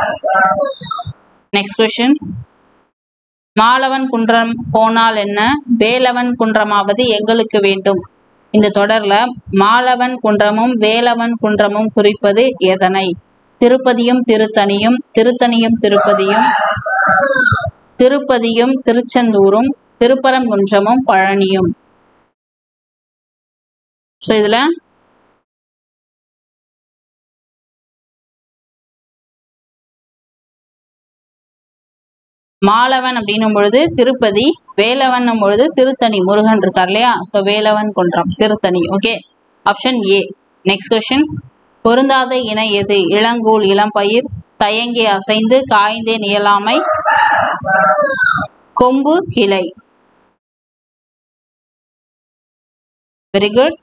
S1: Next question. மாலவன் குன்றம் போனால் என்ன, வேலவன் குன்றமாவது எங்களுக்கு வேண்டும். இந்த தொடர்ல மாலவன் குன்றமும் வேலவன் குன்றமும் குறிப்பது எதனை? திருப்பதியும் திருத்தணியும், திருத்தணியும் திருப்பதியும், திருப்பதியும் திருச்செந்தூரும், திருப்பரங்குன்றமும் பழனியும். ஸோ இதுல மாலவன் அப்படின்னும் பொழுது திருப்பதி, வேலவன் பொழுது திருத்தணி, முருகன் இருக்கார் இல்லையா? So Velavan Kunram, Tiruttani. Okay, option A. Next question. பொருந்தாத இணை எது? இளங்கூழ், இளம்பயிர், தயங்கி அசைந்து, காய்ந்தேன் இயலாமை, கொம்பு, கிளை. Very good.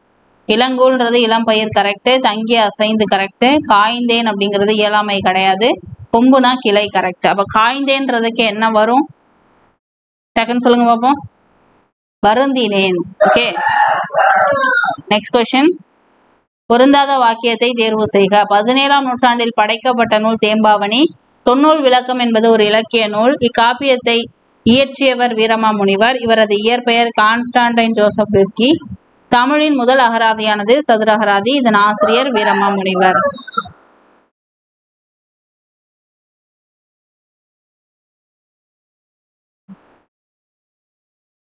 S1: இளங்கூழ்ன்றது இளம்பயிர் கரெக்ட், தங்கி அசைந்து கரெக்ட், காய்ந்தேன் அப்படிங்கிறது இயலாமை கிடையாது, கொம்புனா கிளை கரெக்ட். அப்ப காய்ந்தேன்றதுக்கு என்ன வரும்? டக்குன்னு சொல்லுங்க பாப்போம். வருந்தினேன். Okay, next question. பொருந்தாத வாக்கியத்தை தேர்வு செய்க. 17ஆம் நூற்றாண்டில் படைக்கப்பட்ட நூல் தேம்பாவணி. தொன்னூல் விளக்கம் என்பது ஒரு இலக்கிய நூல். இக்காப்பியத்தை இயற்றியவர் வீரமாமுனிவர். இவரது இயற்பெயர் கான்ஸ்டான்டைன் ஜோசப் பெஸ்கி. தமிழின் முதல் அகராதியானது சதுர அகராதி. இதன் ஆசிரியர் வீரமாமுனிவர்.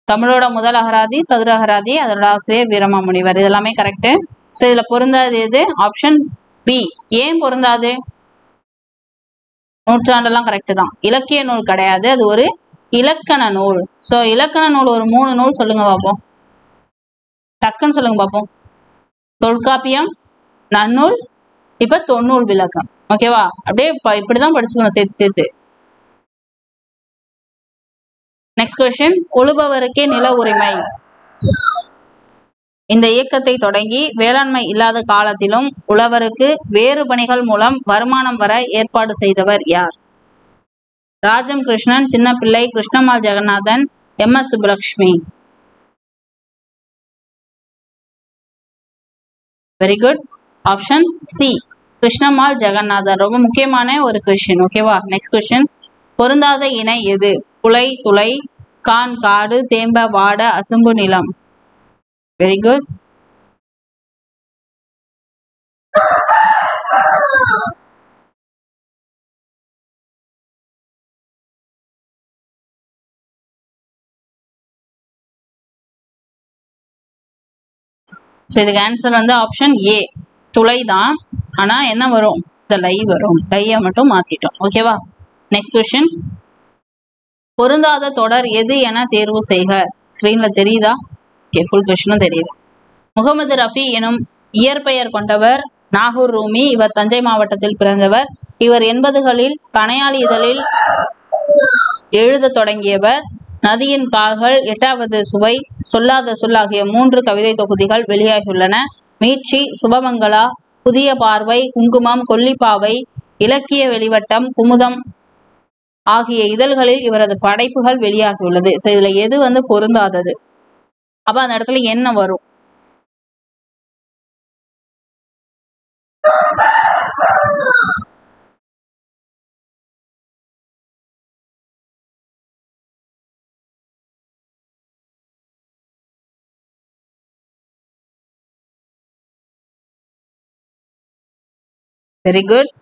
S1: தமிழோட முதல் அகராதி சதுர அகராதி. அதோட ஆசிரியர் வீரமாமுனிவர். இதெல்லாமே கரெக்ட். ஸோ இதுல பொருந்தாது எது? Option B. ஏன் பொருந்தாது? நூற்றாண்டெல்லாம் கரெக்ட் தான். இலக்கிய நூல் கிடையாது, அது ஒரு இலக்கண நூல். ஸோ இலக்கண நூல் ஒரு 3 நூல் சொல்லுங்க பார்ப்போம். டக்குன்னு சொல்லுங்க பார்ப்போம். தொல்காப்பியம், நன்னூல், இப்ப தொன்னூல் விளக்கம். ஓகேவா? அப்படியே இப்படிதான் படிச்சுக்கணும் சேர்த்து சேர்த்து. Next question. உழுபவருக்கே நில உரிமை. இந்த இயக்கத்தை தொடங்கி வேளாண்மை இல்லாத காலத்திலும் உழவருக்கு வேறு பணிகள் மூலம் வருமானம் வர ஏற்பாடு செய்தவர் யார்? Rajam Krishnan, Chinnapillai, Krishnammal Jaganathan, MS Subbulakshmi. Very good. Option C, Krishnammal Jaganathan. ரொம்ப முக்கியமான ஒரு கொஸ்டின். ஓகேவா? Next question. பொருந்தாத இணை எது? புலை, துளை, கான் காடு, தேம்ப வாட, அசும்பு நிலம். Very good. ஸோ இதுக்கு ஆன்சர் வந்து ஆப்ஷன் ஏ, துளை தான். ஆனால் என்ன வரும்? இந்த லை வரும். லையை மட்டும் மாற்றிட்டோம். ஓகேவா? Next question. பொருந்தாத தொடர் எது என தேர்வு செய்க. ஸ்க்ரீனில் தெரியுதா? ஓகே, ஃபுல் கொஸ்டினும் தெரியுது. முகமது ரஃபி எனும் இயற்பெயர் கொண்டவர் நாகூர் ரூமி. இவர் தஞ்சை மாவட்டத்தில் பிறந்தவர். இவர் 80களில் கணையாளி இதழில் எழுத தொடங்கியவர். நதியின் கால்கள், 8வது சுவை, சொல்லாத சொல் ஆகிய 3 கவிதை தொகுதிகள் வெளியாகியுள்ளன. மீட்சி, சுபமங்களா, புதிய பார்வை, குங்குமம், கொல்லிப்பாவை, இலக்கிய வெளிவட்டம், குமுதம் ஆகிய இதழ்களில் இவரது படைப்புகள் வெளியாகியுள்ளது. ஸோ இதுல எது வந்து பொருந்தாதது? அப்ப அந்த இடத்துல என்ன வரும்? Very good.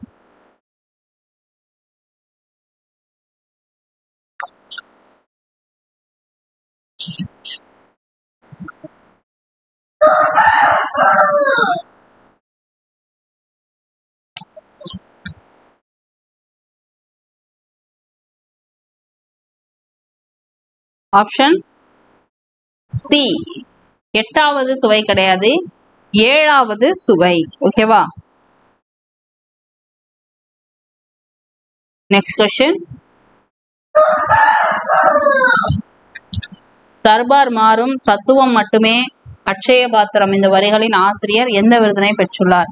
S1: ஆப்ஷன் சி, 8வது சுவை கிடையாது, 7வது சுவை. ஓகேவா? Next question. தர்பார் மாறும் தத்துவம் மட்டுமே அட்சய பாத்திரம். இந்த வரிகளின் ஆசிரியர் எந்த விருதினை பெற்றுள்ளார்?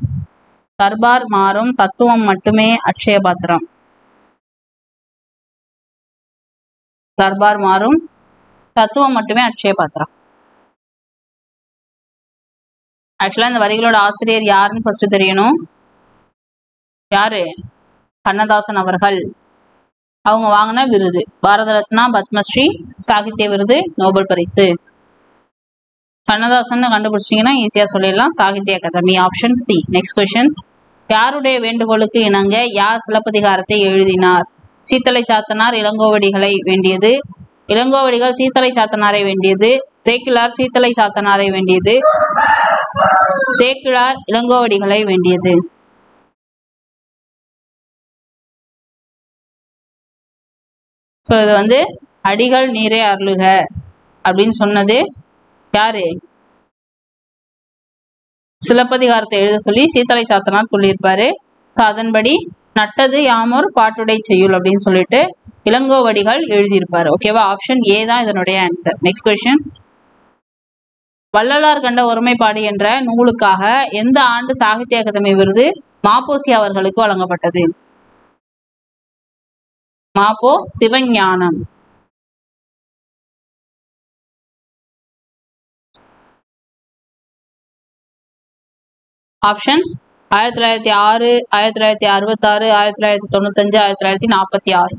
S1: தர்பார் மாறும் தத்துவம் மட்டுமே அட்சய பாத்திரம். தர்பார் மாறும் தத்துவம் மட்டுமே அட்சய பாத்திரம். ஆக்சுவலா இந்த வரிகளோட ஆசிரியர் யாருன்னு ஃபர்ஸ்ட் தெரியணும். யாரு? கண்ணதாசன் அவர்கள். அவங்க வாங்கின விருது பாரத ரத்னா, பத்மஸ்ரீ, சாகித்ய விருது, நோபல் பரிசு. கண்ணதாசன் கண்டுபிடிச்சிங்கன்னா ஈஸியா சொல்லிடலாம். Sahitya Akademi. Option C. Next question. யாருடைய வேண்டுகோளுக்கு இணங்க யார் சிலப்பதிகாரத்தை எழுதினார்? சீத்தலை சாத்தனார் இளங்கோவடிகளை வேண்டியது, இளங்கோவடிகள் சீத்தலை சாத்தனாரை வேண்டியது, சேக்கிழார் சீத்தலை சாத்தனாரை வேண்டியது, சேக்கிழார் இளங்கோவடிகளை வேண்டியது. ஸோ இது வந்து அடிகள் நீரே அருளுக அப்படின்னு சொன்னது யாரு? சிலப்பதிகாரத்தை எழுத சொல்லி சீத்தலை சாத்தனார் சொல்லியிருப்பாரு. ஸோ அதன்படி நட்டது யாமோர் பாட்டுடை செய்யுள் அப்படின்னு சொல்லிட்டு இளங்கோவடிகள் எழுதியிருப்பாரு. ஓகேவா? ஆப்ஷன் ஏ தான் இதனுடைய ஆன்சர். Next question. வள்ளலார் கண்ட ஒருமைப்பாடு என்ற நூலுக்காக எந்த ஆண்டு சாகித்ய அகாதமி விருது மாப்போசி அவர்களுக்கு வழங்கப்பட்டது? மாப்போ சிவஞானம். ஆப்ஷன் 1906, 1966, 1995, 1946.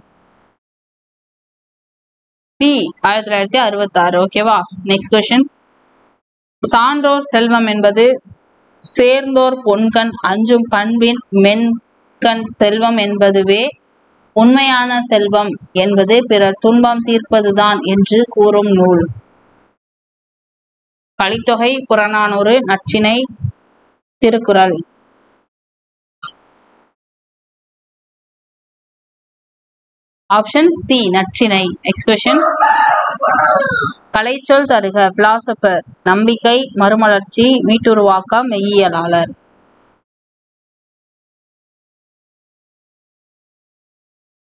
S1: பி 1966. ஓகேவா? Next question. சான்றோர் செல்வம் என்பது சேர்ந்தோர் பொன்கண் அஞ்சும் பண்பின் மென்கண் செல்வம் என்பதுவே உண்மையான செல்வம் என்பது பிறர் துன்பம் தீர்ப்பதுதான் என்று கூறும் நூல். Kalithogai, Purananuru, Natrinai, Thirukkural. Option C Natrinai. Next question. கலைச்சொல் தருக. பிலாசபர், நம்பிக்கை, மறுமலர்ச்சி, மீட்டுருவாக்கம், மெய்யியலாளர்.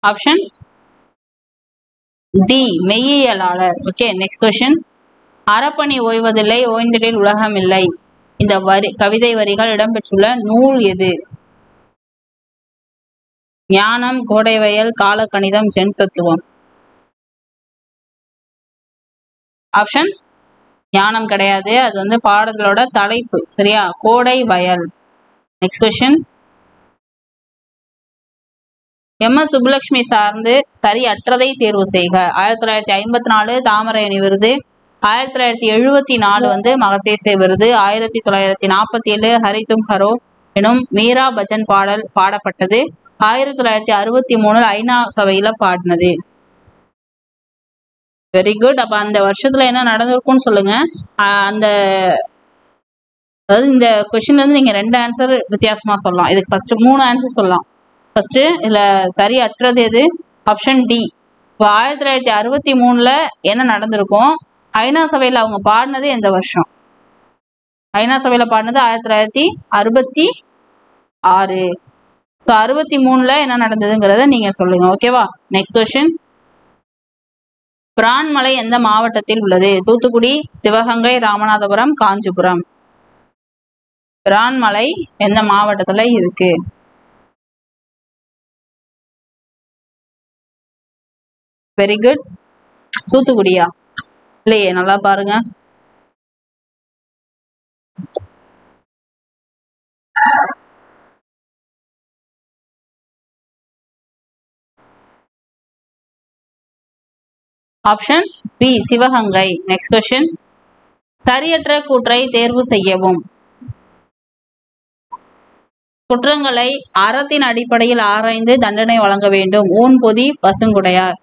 S1: ஆப்ஷன் டி மெய்யியலாளர். Okay, next question. அறப்பணி ஓய்வதில்லை, ஓய்ந்திடில் உலகம் இல்லை. இந்த கவிதை வரிகள் இடம்பெற்றுள்ள நூல் எது? ஞானம், கோடைவயல், காலக்கணிதம், ஜென் தத்துவம். ஆப்ஷன் ஞானம் கிடையாது, அது பாடங்களோட தலைப்பு. சரியா? கோடை வயல். Next question. எம்.எஸ். சுப்புலட்சுமி சார்ந்து சரி அற்றதை தேர்வு செய்க. 1954 தாமரையணி விருது, 1974 மகசேசே விருது, 1947 ஹரி தும் ஹரோ எனும் மீரா பஜன் பாடல் பாடப்பட்டது, 1963 ஐநா சபையில பாடினது. Very good. அப்ப அந்த வருஷத்துல என்ன நடந்திருக்கும்னு சொல்லுங்க. அந்த அதாவது இந்த கொஸ்டின்ல நீங்க 2 ஆன்சர் வித்தியாசமா சொல்லலாம். இதுக்கு ஃபர்ஸ்ட் 3 ஆன்சர் சொல்லலாம். ஃபர்ஸ்ட் இதுல சரி அற்றது எது? Option D. இப்போ 1963 என்ன நடந்திருக்கும்? ஐநா சபையில அவங்க பாடினது எந்த வருஷம்? ஐநா சபையில பாடினது 1966. ஸோ 63 என்ன நடந்ததுங்கிறத நீங்க சொல்லுங்க. ஓகேவா? Next question. பிரான்மலை எந்த மாவட்டத்தில் உள்ளது? தூத்துக்குடி, சிவகங்கை, ராமநாதபுரம், காஞ்சிபுரம். பிரான்மலை எந்த மாவட்டத்துல இருக்கு? Very good. தூத்துக்குடியா? இல்லையே, நல்லா பாருங்க. Option B Sivaganga. Next question. சரியற்ற கூற்றை தேர்வு செய்யவும். குற்றங்களை அறத்தின் அடிப்படையில் ஆராய்ந்து தண்டனை வழங்க வேண்டும். ஊன் பொதி பசுங்குடையார்.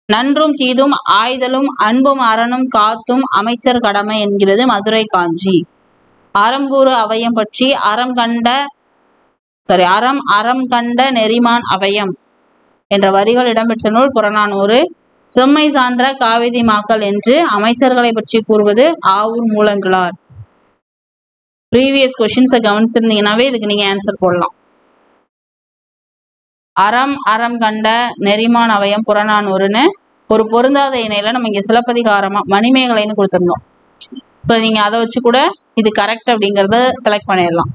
S1: நன்றும் தீதும் ஆய்தலும் அன்பும் அறனும் காத்தும் அமைச்சர் கடமை என்கிறது மதுரை காஞ்சி. அறம்கூறு அவையம் பற்றி அறம் கண்ட நெறிமான் அவையம் என்ற வரிகள் இடம்பெற்ற நூல் புறநானூறு. செம்மை சான்ற காவிதி மாக்கள் என்று அமைச்சர்களை பற்றி கூறுவது ஆவூர் மூலங்களார். ப்ரீவியஸ் கொஸ்டின்ஸை கவனிச்சிருந்தீங்கன்னாவே இதுக்கு நீங்க ஆன்சர் போடலாம். அறம் கண்ட நெறிமான் அவையம் புறநானூறுன்னு ஒரு பொருந்தாத இணையில நம்ம இங்க சிலப்பதிகாரமா மணிமேகலைன்னு கொடுத்துருந்தோம். ஸோ நீங்க அதை வச்சு கூட இது கரெக்ட் அப்படிங்கறத செலக்ட் பண்ணிடலாம்.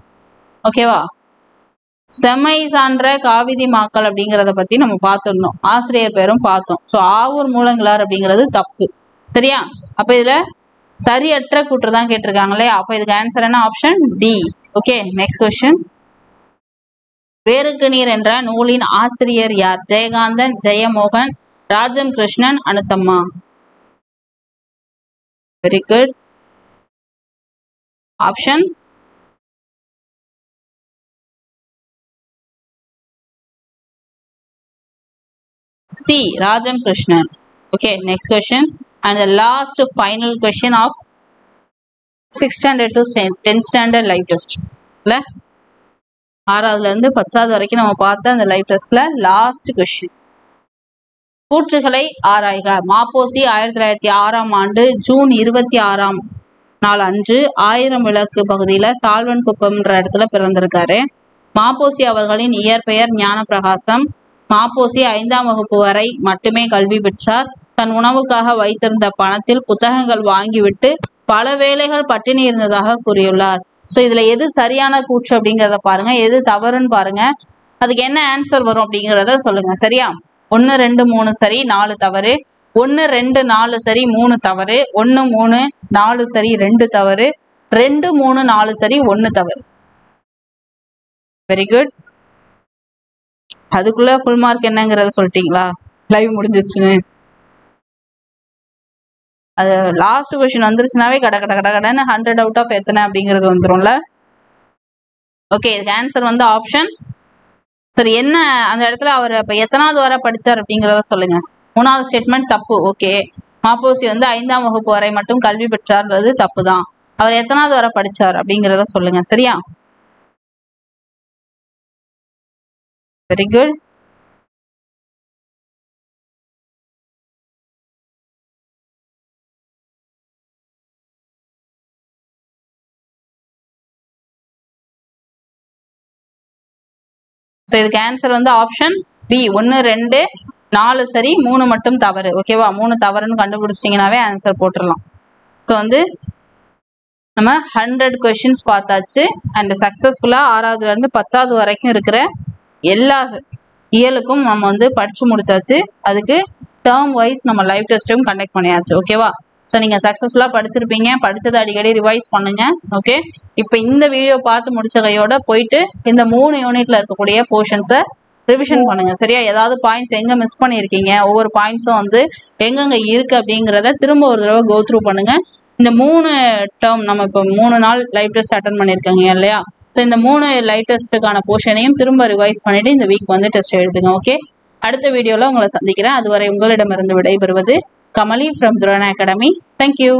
S1: ஓகேவா? செம்மை சான்ற காவிதி மாக்கள் அப்படிங்கிறத பத்தி நம்ம பார்த்துருந்தோம். ஆசிரியர் பேரும் பார்த்தோம். ஸோ ஆவூர் மூலங்களார் அப்படிங்கிறது தப்பு. சரியா? அப்ப இதுல சரியற்ற கூற்று தான் கேட்டிருக்காங்களே. அப்ப இதுக்கு ஆன்சர் என்ன? Option D. Okay, next question. வேருக்கு நீர் என்ற நூலின் ஆசிரியர் யார்? Jayakanthan, Jeyamohan, Rajam Krishnan, Anuthamma. Very good. Option C Rajam Krishnan. Okay, next question and the last final question of 6th standard to 10th standard live test. இல்ல 6வதுல இருந்து 10வது வரைக்கும் நம்ம பார்த்த அந்த லைவ் டெஸ்ட்ல லாஸ்ட் கொஸ்டின். கூற்றுகளை ஆராய்க. மாப்போசி 1906ஆம் ஆண்டு ஜூன் 26ஆம் நாள் அன்று 1000 விளக்கு பகுதியில சால்வன் குப்பம்ன்ற இடத்துல பிறந்திருக்காரு. மாப்போசி அவர்களின் இயற்பெயர் ஞானப்பிரகாசம். மாப்போசி 5ஆம் வகுப்பு வரை மட்டுமே கல்வி பெற்றார். தன் உணவுக்காக வைத்திருந்த பணத்தில் புத்தகங்கள் வாங்கிவிட்டு பல வேளைகள் பட்டினி இருந்ததாக கூறியுள்ளார். ஸோ இதுல எது சரியான கூற்று அப்படிங்கிறத பாருங்க, எது தவறுன்னு பாருங்க. அதுக்கு என்ன ஆன்சர் வரும் அப்படிங்கிறத சொல்லுங்க. சரியா? 1, 2, 3 சரி, 4 தவறு. 1, 2, 4 சரி, 3 தவறு. 1, 3, 4 சரி, 2 தவறு. 2, 3, 4 சரி, 1 தவறு. Very good. அதுக்குள்ள ஃபுல் மார்க் என்னங்கிறத சொல்லிட்டீங்களா? லைவ் முடிஞ்சிச்சுன்னு. அது லாஸ்ட் கொஸ்டின் வந்துருச்சுனாவே கட கட கட கடன்னு 100 அவுட் ஆஃப் எத்தனை அப்படிங்கிறது வந்துரும்ல. ஓகே, இதுக்கு ஆன்சர் வந்து ஆப்ஷன். சரி, என்ன அந்த இடத்துல அவர் இப்ப எத்தனாவது வரை படிச்சார் அப்படிங்கிறத சொல்லுங்க. 3வது ஸ்டேட்மெண்ட் தப்பு. ஓகே, மாப்போசி வந்து 5ஆம் வகுப்பு வரை மட்டும் கல்வி பெற்றார்ன்றது தப்பு தான். அவர் எத்தனாவது வரை படிச்சார் அப்படிங்கிறத சொல்லுங்க. சரியா? Very good. ஸோ இதுக்கு ஆன்சர் வந்து ஆப்ஷன் பி. 1 2 4 சரி, 3 மட்டும் தவறு. ஓகேவா? 3 தவறுன்னு கண்டுபிடிச்சிட்டிங்கனாவே ஆன்சர் போட்டுடலாம். ஸோ வந்து நம்ம 100 கொஸ்டின்ஸ் பார்த்தாச்சு. அண்ட் சக்ஸஸ்ஃபுல்லாக 6வதுலேருந்து 10வது வரைக்கும் இருக்கிற எல்லா இயலுக்கும் நம்ம வந்து படித்து முடிச்சாச்சு. அதுக்கு டேர்ம் வைஸ் நம்ம லைவ் டெஸ்ட்டும் கண்டக்ட் பண்ணியாச்சு. ஓகேவா? ஸோ நீங்கள் சக்ஸஸ்ஃபுல்லாக படிச்சிருப்பீங்க. படித்ததை அடிக்கடி ரிவைஸ் பண்ணுங்க. ஓகே, இப்போ இந்த வீடியோ பார்த்து முடிச்ச கையோட போயிட்டு இந்த 3 யூனிட்ல இருக்கக்கூடிய போர்ஷன்ஸை ரிவிஷன் பண்ணுங்க. சரியா? ஏதாவது பாயிண்ட்ஸ் எங்கே மிஸ் பண்ணியிருக்கீங்க, ஒவ்வொரு பாயிண்ட்ஸும் வந்து எங்கெங்கே இருக்குது அப்படிங்கிறத திரும்ப ஒரு தடவை கோ த்ரூ பண்ணுங்க. இந்த 3 டேர்ம் நம்ம இப்போ 3 நாள் லைவ் டெஸ்ட் அட்டன் பண்ணியிருக்காங்க இல்லையா? ஸோ இந்த 3 லைவ் டெஸ்ட்டுக்கான போர்ஷனையும் திரும்ப ரிவைஸ் பண்ணிட்டு இந்த வீக் வந்து டெஸ்ட் எழுதுங்க. ஓகே, அடுத்த வீடியோவில் உங்களை சந்திக்கிறேன். அதுவரை உங்களிடமிருந்து விடைபெறுவது Kamali from Drona academy. Thank you.